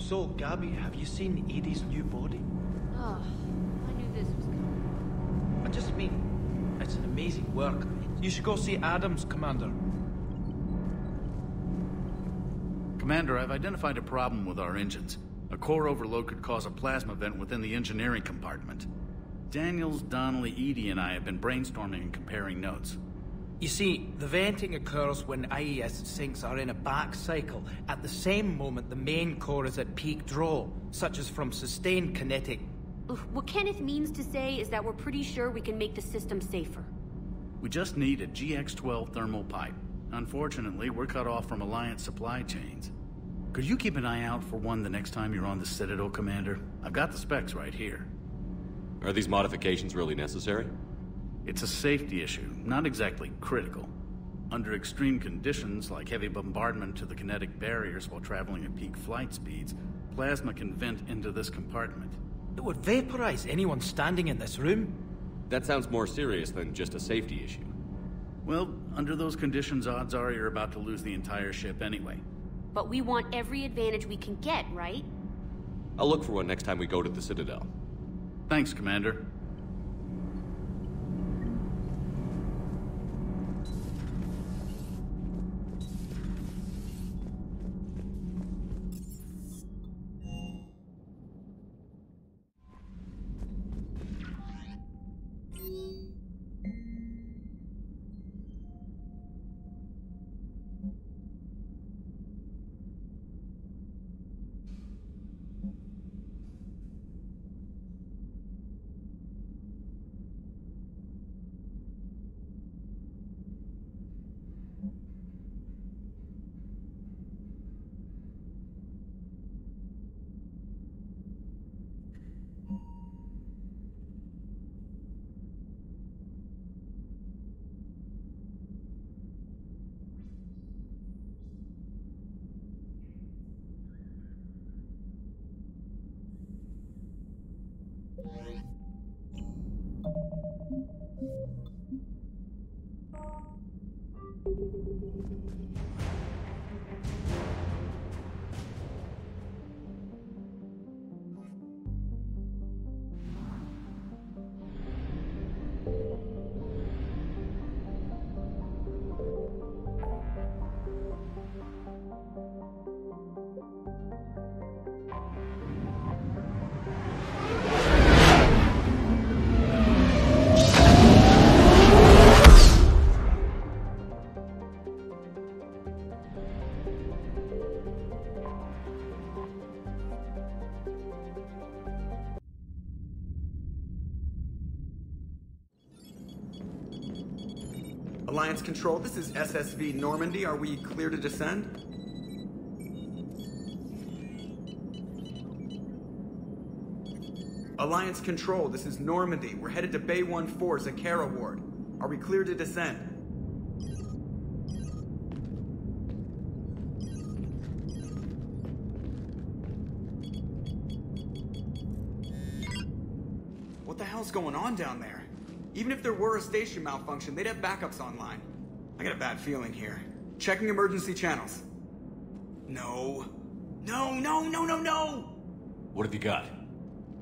[SPEAKER 13] So, Gabby, have you seen Edie's new body?
[SPEAKER 11] Oh, I knew this was coming.
[SPEAKER 13] I just mean, it's an amazing work. You should go see Adams, Commander.
[SPEAKER 22] Commander, I've identified a problem with our engines. A core overload could cause a plasma vent within the engineering compartment. Daniels, Donnelly, Edie, and I have been brainstorming and comparing notes.
[SPEAKER 13] You see, the venting occurs when IES sinks are in a back cycle, at the same moment the main core is at peak draw, such as from sustained kinetic.
[SPEAKER 11] What Kenneth means to say is that we're pretty sure we can make the system safer.
[SPEAKER 22] We just need a GX-12 thermal pipe. Unfortunately, we're cut off from Alliance supply chains. Could you keep an eye out for one the next time you're on the Citadel, Commander? I've got the specs right here.
[SPEAKER 2] Are these modifications really necessary?
[SPEAKER 22] It's a safety issue, not exactly critical. Under extreme conditions, like heavy bombardment to the kinetic barriers while traveling at peak flight speeds, plasma can vent into this compartment.
[SPEAKER 13] It would vaporize anyone standing in this room.
[SPEAKER 2] That sounds more serious than just a safety issue.
[SPEAKER 22] Well, under those conditions, odds are you're about to lose the entire ship anyway.
[SPEAKER 11] But we want every advantage we can get, right?
[SPEAKER 2] I'll look for one next time we go to the Citadel.
[SPEAKER 22] Thanks, Commander.
[SPEAKER 23] Alliance Control, this is SSV Normandy. Are we clear to descend? Alliance Control, this is Normandy. We're headed to Bay 1-4, Zakara Ward. Are we clear to descend? What the hell's going on down there? Even if there were a station malfunction, they'd have backups online. I got a bad feeling here. Checking emergency channels. No. No, no, no, no, no!
[SPEAKER 2] What have you got?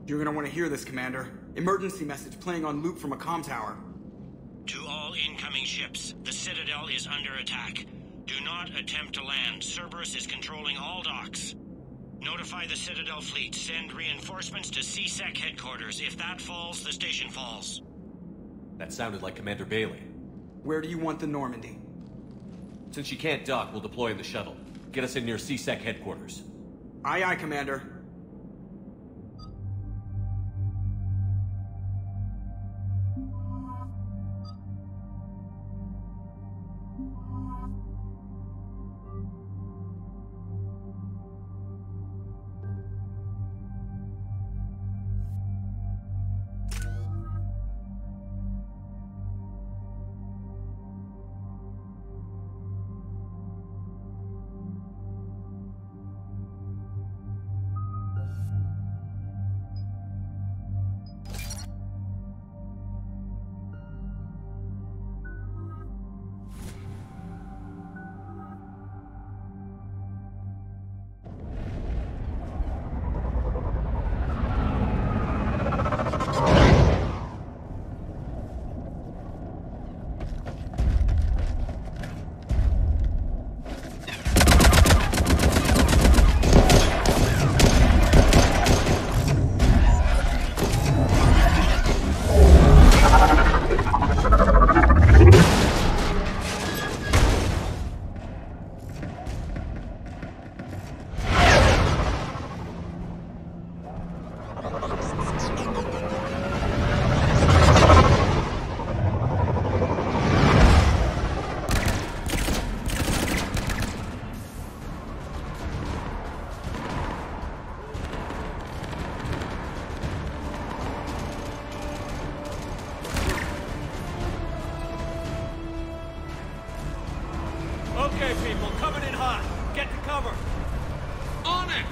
[SPEAKER 23] You're gonna want to hear this, Commander. Emergency message playing on loop from a comm tower.
[SPEAKER 24] To all incoming ships, the Citadel is under attack. Do not attempt to land. Cerberus is controlling all docks. Notify the Citadel fleet. Send reinforcements to C-Sec headquarters. If that falls, the station falls.
[SPEAKER 2] That sounded like Commander Bailey.
[SPEAKER 23] Where do you want the Normandy?
[SPEAKER 2] Since she can't dock, we'll deploy in the shuttle. Get us in near C-Sec headquarters.
[SPEAKER 23] Aye, aye, Commander.
[SPEAKER 2] people coming in hot. Get to cover.
[SPEAKER 14] On it!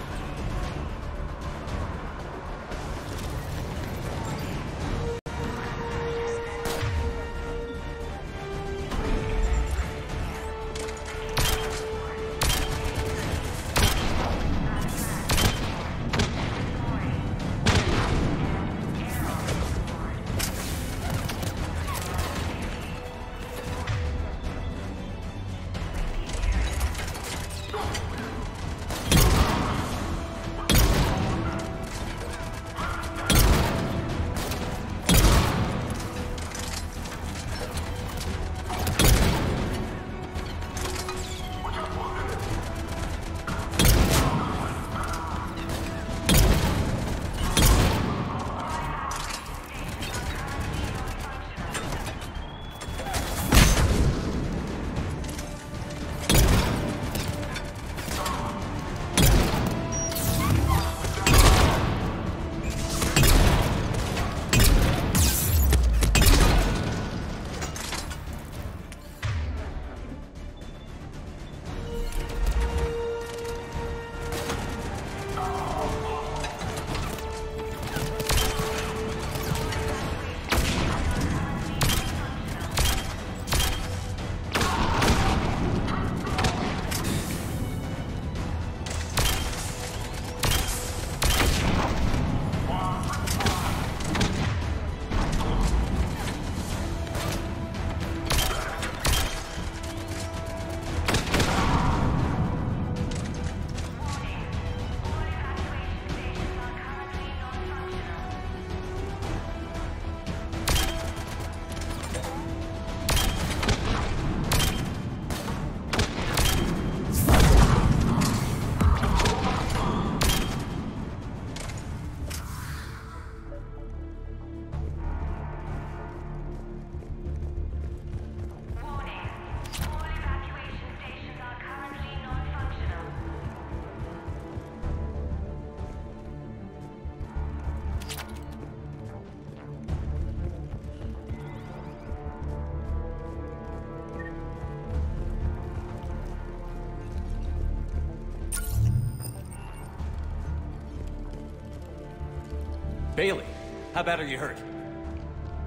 [SPEAKER 2] Bailey, how bad are you hurt?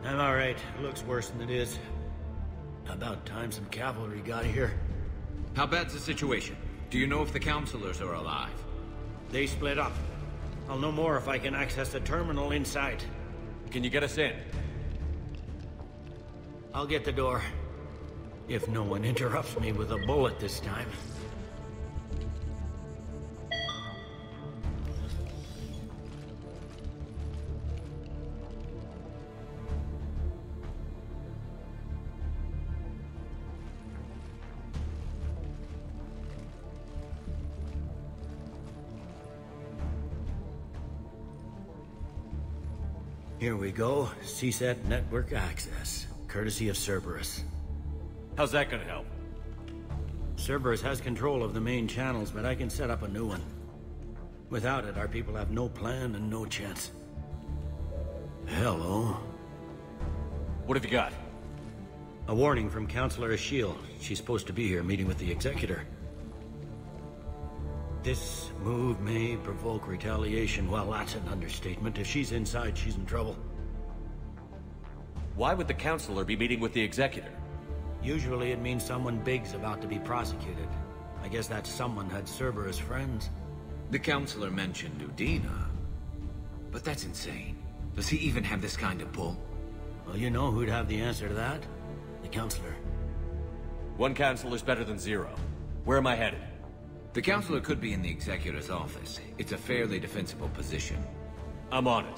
[SPEAKER 13] I'm alright. Looks worse than it is. About time some cavalry got here.
[SPEAKER 14] How bad's the situation? Do you know if the counselors are alive?
[SPEAKER 13] They split up. I'll know more if I can access the terminal inside.
[SPEAKER 2] Can you get us in?
[SPEAKER 13] I'll get the door. If no one interrupts me with a bullet this time. Here we go. CSAT network access, courtesy of Cerberus.
[SPEAKER 2] How's that gonna help?
[SPEAKER 13] Cerberus has control of the main channels, but I can set up a new one. Without it, our people have no plan and no chance. Hello.
[SPEAKER 2] What have you got?
[SPEAKER 13] A warning from Counselor Ashiel. She's supposed to be here meeting with the Executor. This move may provoke retaliation. Well, that's an understatement. If she's inside, she's in trouble.
[SPEAKER 2] Why would the Counselor be meeting with the Executor?
[SPEAKER 13] Usually it means someone big's about to be prosecuted. I guess that someone had Cerberus friends.
[SPEAKER 14] The Counselor mentioned Udina. But that's insane. Does he even have this kind of pull?
[SPEAKER 13] Well, you know who'd have the answer to that? The Counselor.
[SPEAKER 2] One Counselor's better than zero. Where am I headed?
[SPEAKER 14] The Counselor could be in the Executor's office. It's a fairly defensible position.
[SPEAKER 2] I'm on it.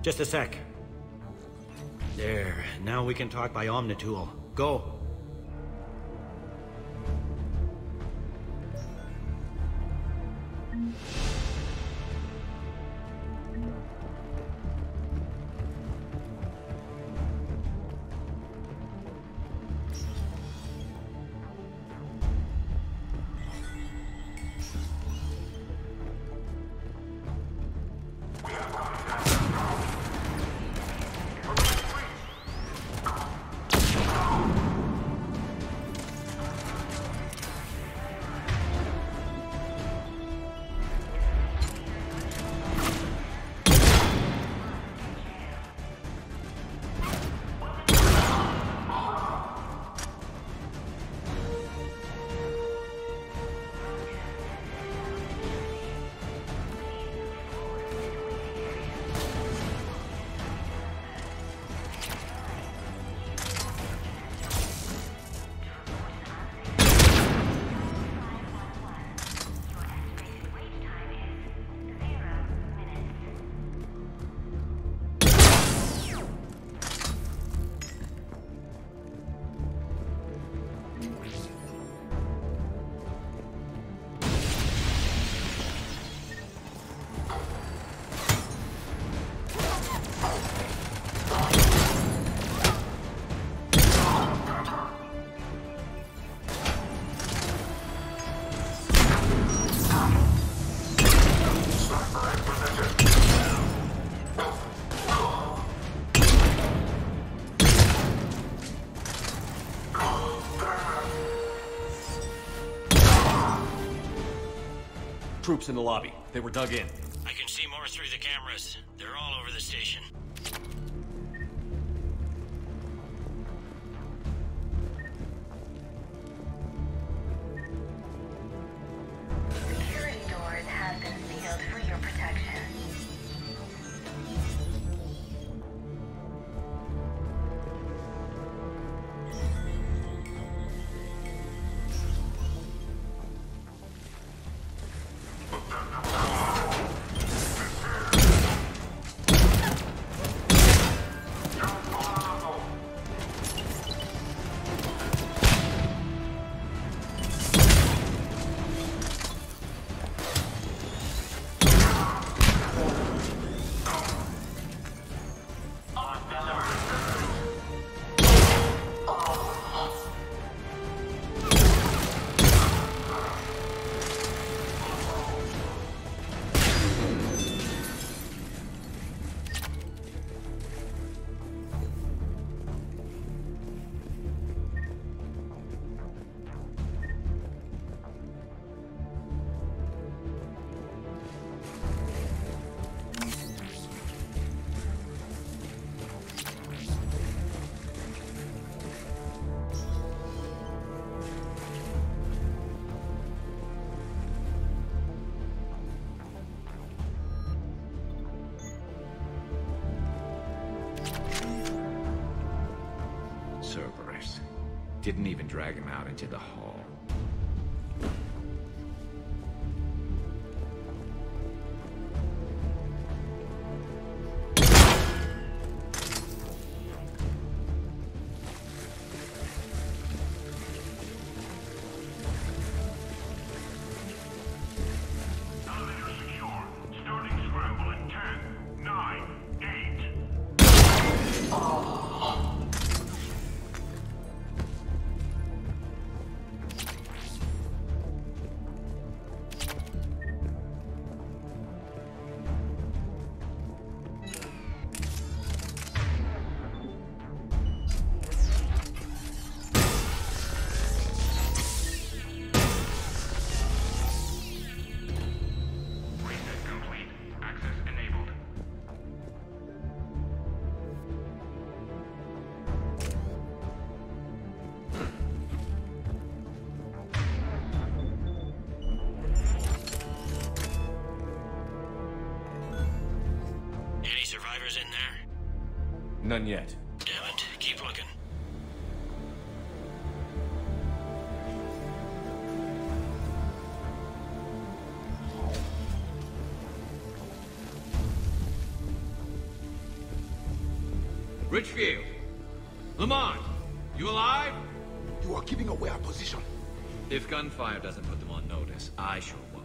[SPEAKER 13] Just a sec. There. Now we can talk by Omnitool. Go.
[SPEAKER 2] Troops in the lobby. They were dug in.
[SPEAKER 24] I can see more through the cameras. They're all over the station.
[SPEAKER 19] Security doors have been sealed for your protection.
[SPEAKER 14] Cerberus. Didn't even drag him out into the hall. Survivors in there?
[SPEAKER 2] None yet.
[SPEAKER 24] Damn it. Keep looking.
[SPEAKER 14] Richfield! Lamont! You alive?
[SPEAKER 3] You are giving away our position.
[SPEAKER 14] If gunfire doesn't put them on notice, I sure won't.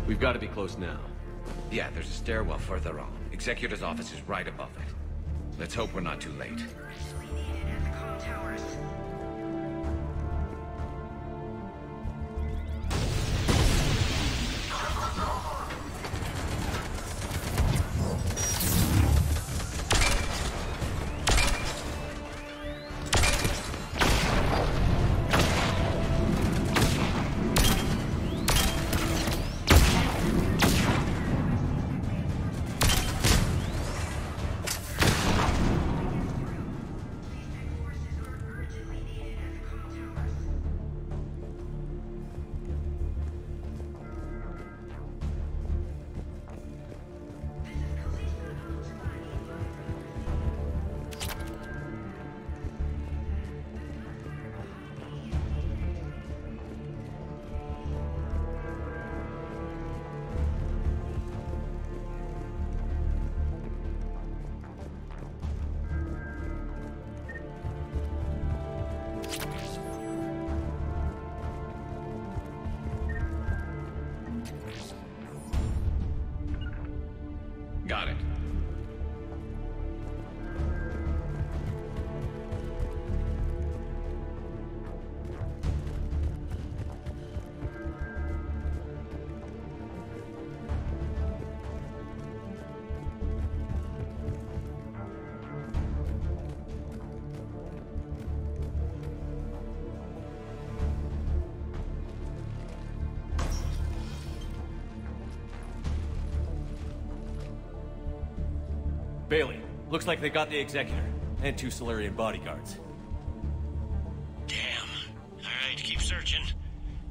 [SPEAKER 2] We've got to be close now.
[SPEAKER 14] Yeah, there's a stairwell further on. Executor's office is right above it. Let's hope we're not too late. Got it.
[SPEAKER 2] Bailey, looks like they got the Executor, and 2 Solarian bodyguards.
[SPEAKER 24] Damn. Alright, keep searching.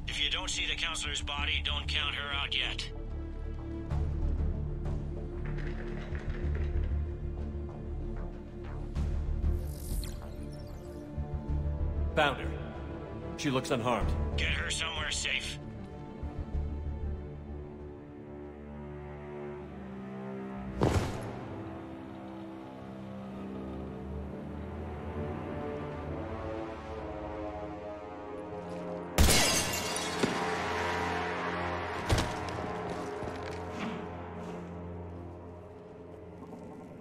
[SPEAKER 24] If you don't see the counselor's body, don't count her out yet.
[SPEAKER 2] Found her. She looks unharmed.
[SPEAKER 24] Get her somewhere safe.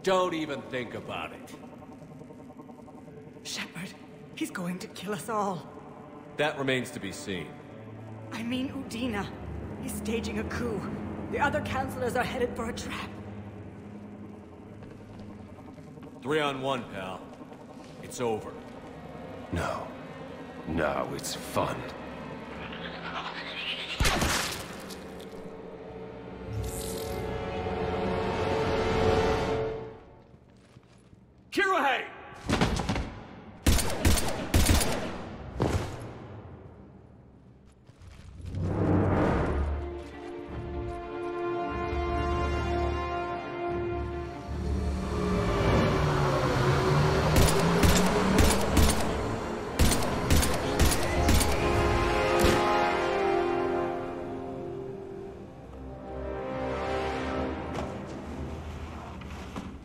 [SPEAKER 2] Don't even think about it.
[SPEAKER 5] Shepard, he's going to kill us all.
[SPEAKER 2] That remains to be seen.
[SPEAKER 5] I mean Udina. He's staging a coup. The other counselors are headed for a trap.
[SPEAKER 2] 3-on-1, pal. It's over.
[SPEAKER 6] No. No, it's fun.
[SPEAKER 2] Kirohe!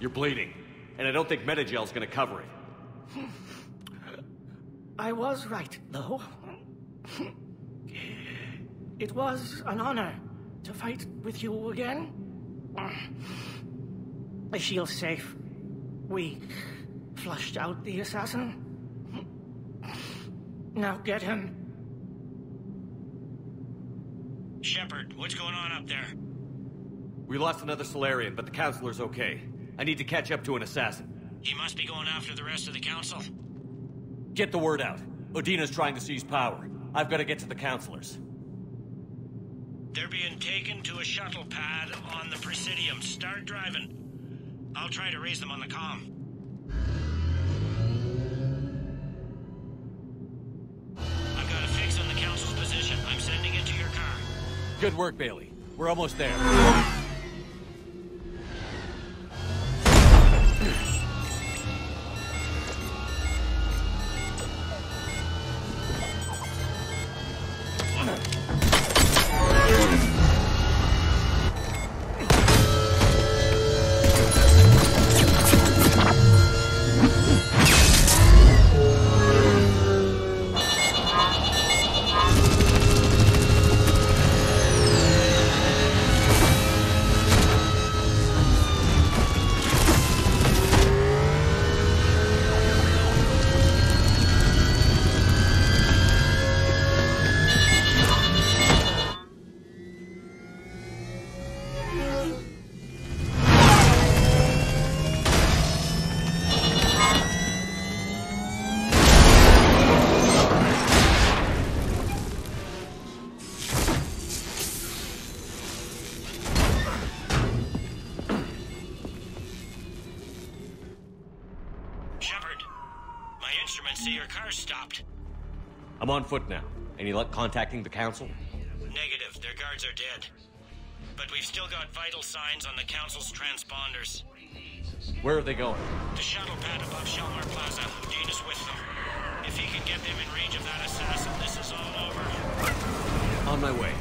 [SPEAKER 2] You're bleeding, and I don't think Metagel's gonna cover it.
[SPEAKER 13] I was right, though. It was an honor to fight with you again. The shield's safe. We flushed out the assassin. Now get him.
[SPEAKER 24] Shepard, what's going on up there?
[SPEAKER 2] We lost another Solarian, but the Counselor's okay. I need to catch up to an assassin.
[SPEAKER 24] He must be going after the rest of the Council.
[SPEAKER 2] Get the word out. Udina's trying to seize power. I've got to get to the Counselors.
[SPEAKER 24] They're being taken to a shuttle pad on the Presidium. Start driving. I'll try to raise them on the comm. I've got a fix on the Council's position. I'm sending it to your car.
[SPEAKER 2] Good work, Bailey. We're almost there.
[SPEAKER 24] see your car stopped.
[SPEAKER 2] I'm on foot now. Any luck contacting the council?
[SPEAKER 24] Negative. Their guards are dead. But we've still got vital signs on the council's transponders.
[SPEAKER 2] Where are they going?
[SPEAKER 24] The shuttle pad above Shelmar Plaza. Dean is with them. If he can get them in range of that assassin, this is all over.
[SPEAKER 2] On my way.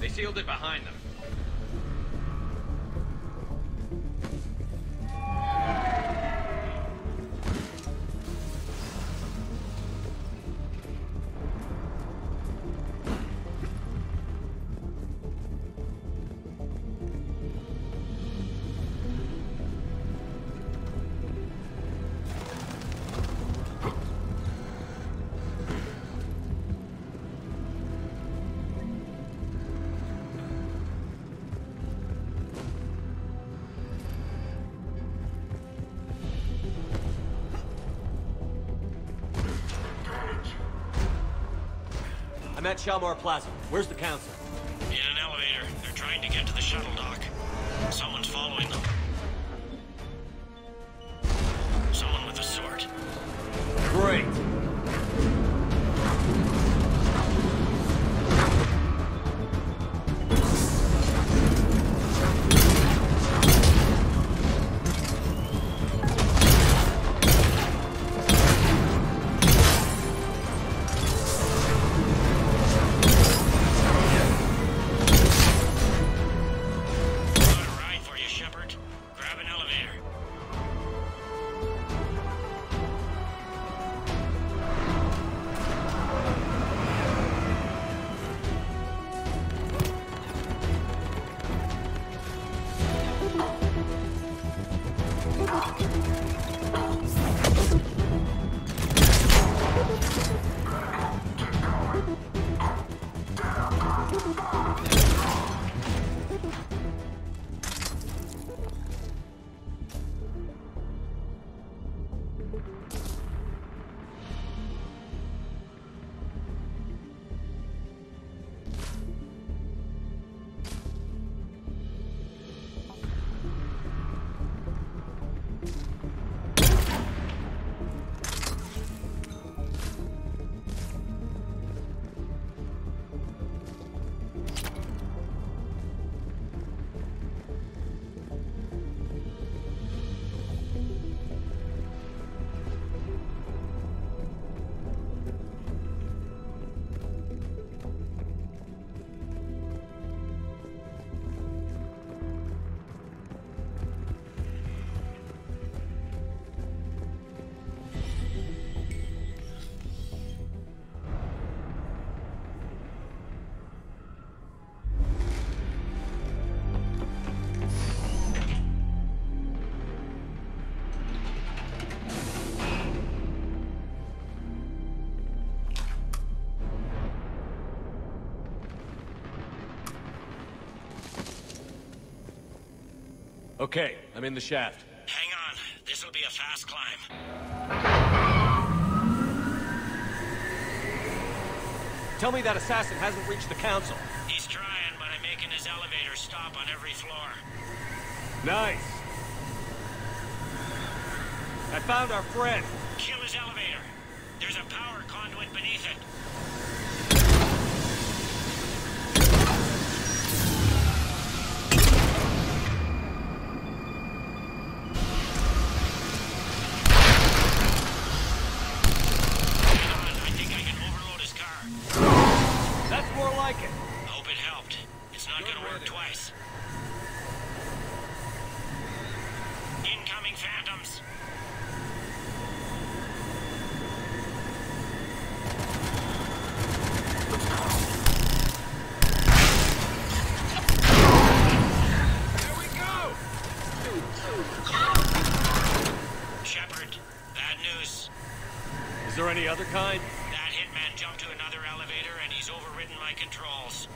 [SPEAKER 2] They sealed it behind them. I'm at Shelmar Plaza. Where's the council?
[SPEAKER 24] In an elevator. They're trying to get to the shuttle dock. Someone's following them. Someone with a sword.
[SPEAKER 2] Great. Okay, I'm in the shaft.
[SPEAKER 24] Hang on. This'll be a fast climb.
[SPEAKER 2] Tell me that assassin hasn't reached the council.
[SPEAKER 24] He's trying, but I'm making his elevator stop on every floor.
[SPEAKER 2] Nice. I found our friend.
[SPEAKER 24] Kill his elevator. There's a power conduit beneath it.
[SPEAKER 2] That's more like it.
[SPEAKER 24] Hope it helped. It's not gonna work twice. Incoming phantoms.
[SPEAKER 2] There we go!
[SPEAKER 24] Shepard, bad news.
[SPEAKER 2] Is there any other kind?
[SPEAKER 24] That hitman jumped to another elevator and he's overridden my controls.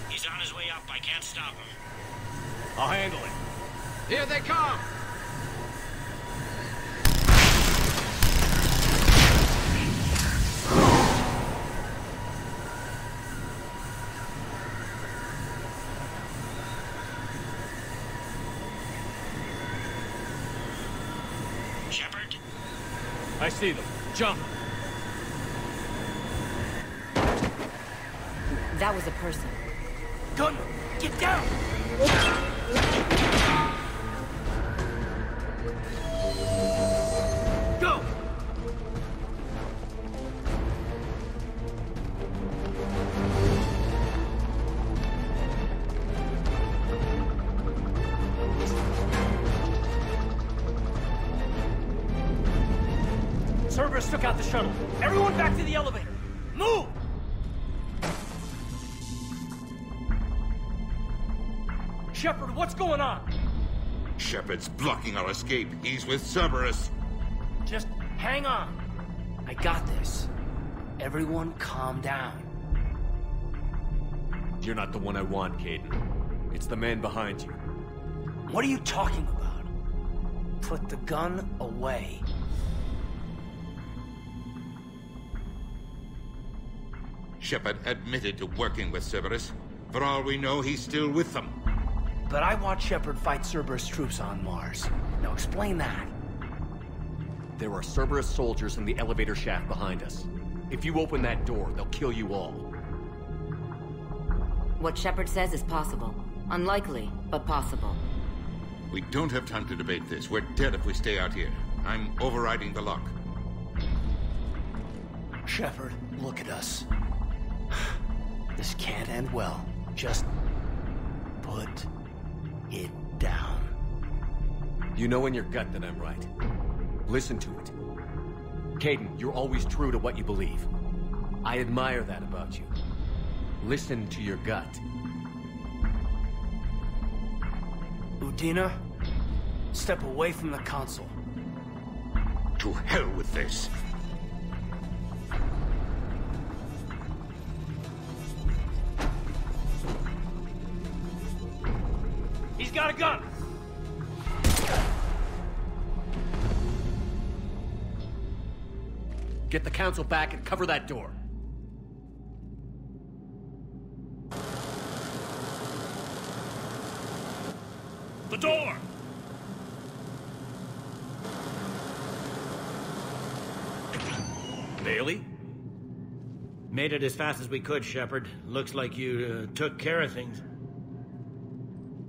[SPEAKER 24] He's on his way up. I can't stop him.
[SPEAKER 2] I'll handle it.
[SPEAKER 24] Here they come! Shepard?
[SPEAKER 2] I see them. Jump!
[SPEAKER 5] That was a person.
[SPEAKER 13] Gunner, get down! Go!
[SPEAKER 8] Cerberus took out the shuttle. Everyone back to the elevator. Move! Shepard, what's going on?
[SPEAKER 3] Shepard's blocking our escape. He's with Cerberus.
[SPEAKER 8] Just hang on. I got this. Everyone calm down.
[SPEAKER 2] You're not the one I want, Caden. It's the man behind you.
[SPEAKER 8] What are you talking about? Put the gun away.
[SPEAKER 3] Shepard admitted to working with Cerberus. For all we know, he's still with them.
[SPEAKER 8] But I watched Shepard fight Cerberus troops on Mars. Now explain that.
[SPEAKER 2] There are Cerberus soldiers in the elevator shaft behind us. If you open that door, they'll kill you all.
[SPEAKER 5] What Shepard says is possible. Unlikely, but possible.
[SPEAKER 3] We don't have time to debate this. We're dead if we stay out here. I'm overriding the lock.
[SPEAKER 8] Shepard, look at us. This can't end well. Just put it down.
[SPEAKER 2] You know in your gut that I'm right. Listen to it. Caden, you're always true to what you believe. I admire that about you. Listen to your gut.
[SPEAKER 8] Udina, step away from the console.
[SPEAKER 3] To hell with this.
[SPEAKER 8] He's got a gun!
[SPEAKER 2] Get the council back and cover that door.
[SPEAKER 8] The door!
[SPEAKER 2] Bailey?
[SPEAKER 16] Made it as fast as we could, Shepard. Looks like you took care of things.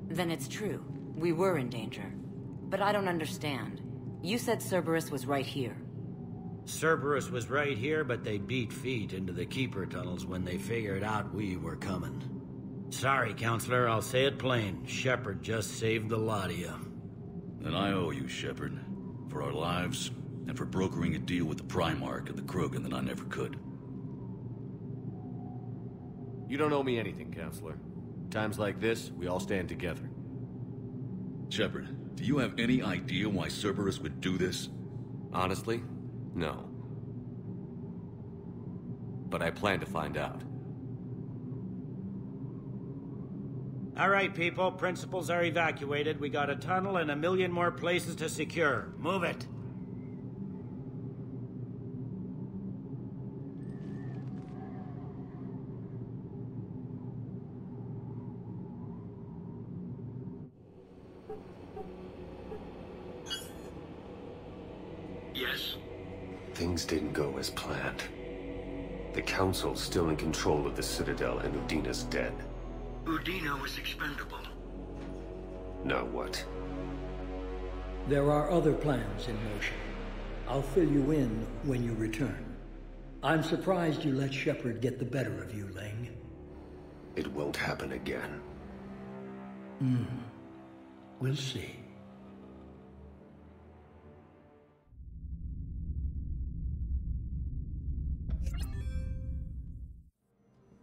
[SPEAKER 5] Then it's true. We were in danger. But I don't understand. You said Cerberus was right here.
[SPEAKER 16] Cerberus was right here, but they beat feet into the Keeper tunnels when they figured out we were coming. Sorry, Counselor, I'll say it plain. Shepard just saved the lot of you.
[SPEAKER 18] And I owe you, Shepard. For our lives, and for brokering a deal with the Primarch of the Krogan that I never could.
[SPEAKER 2] You don't owe me anything, Counselor. Times like this, we all stand together.
[SPEAKER 18] Shepard, do you have any idea why Cerberus would do this?
[SPEAKER 2] Honestly, no. But I plan to find out.
[SPEAKER 16] All right, people. Principals are evacuated. We got a tunnel and 1 million more places to secure. Move it.
[SPEAKER 18] Yes?
[SPEAKER 6] Things didn't go as planned. The Council's still in control of the Citadel and Udina's dead.
[SPEAKER 18] Udina was expendable.
[SPEAKER 6] Now what?
[SPEAKER 15] There are other plans in motion. I'll fill you in when you return. I'm surprised you let Shepard get the better of you, Ling.
[SPEAKER 6] It won't happen again.
[SPEAKER 15] We'll see.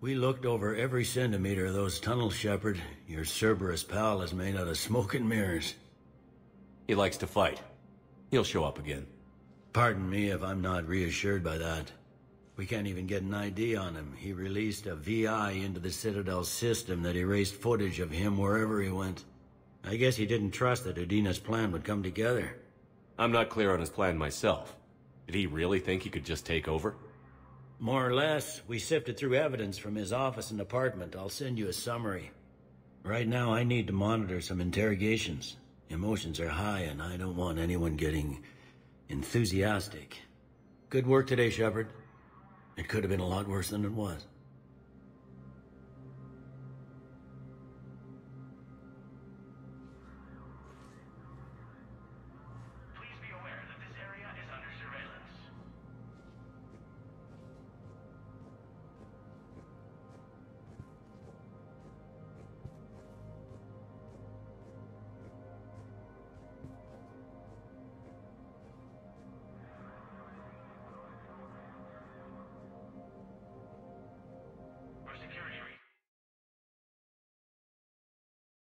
[SPEAKER 16] We looked over every centimeter of those tunnels, Shepard. Your Cerberus pal is made out of smoke and mirrors.
[SPEAKER 2] He likes to fight. He'll show up again.
[SPEAKER 16] Pardon me if I'm not reassured by that. We can't even get an ID on him. He released a VI into the Citadel system that erased footage of him wherever he went. I guess he didn't trust that Udina's plan would come together.
[SPEAKER 2] I'm not clear on his plan myself. Did he really think he could just take over?
[SPEAKER 16] More or less. We sifted through evidence from his office and apartment. I'll send you a summary. Right now, I need to monitor some interrogations. Emotions are high, and I don't want anyone getting enthusiastic. Good work today, Shepard. It could have been a lot worse than it was.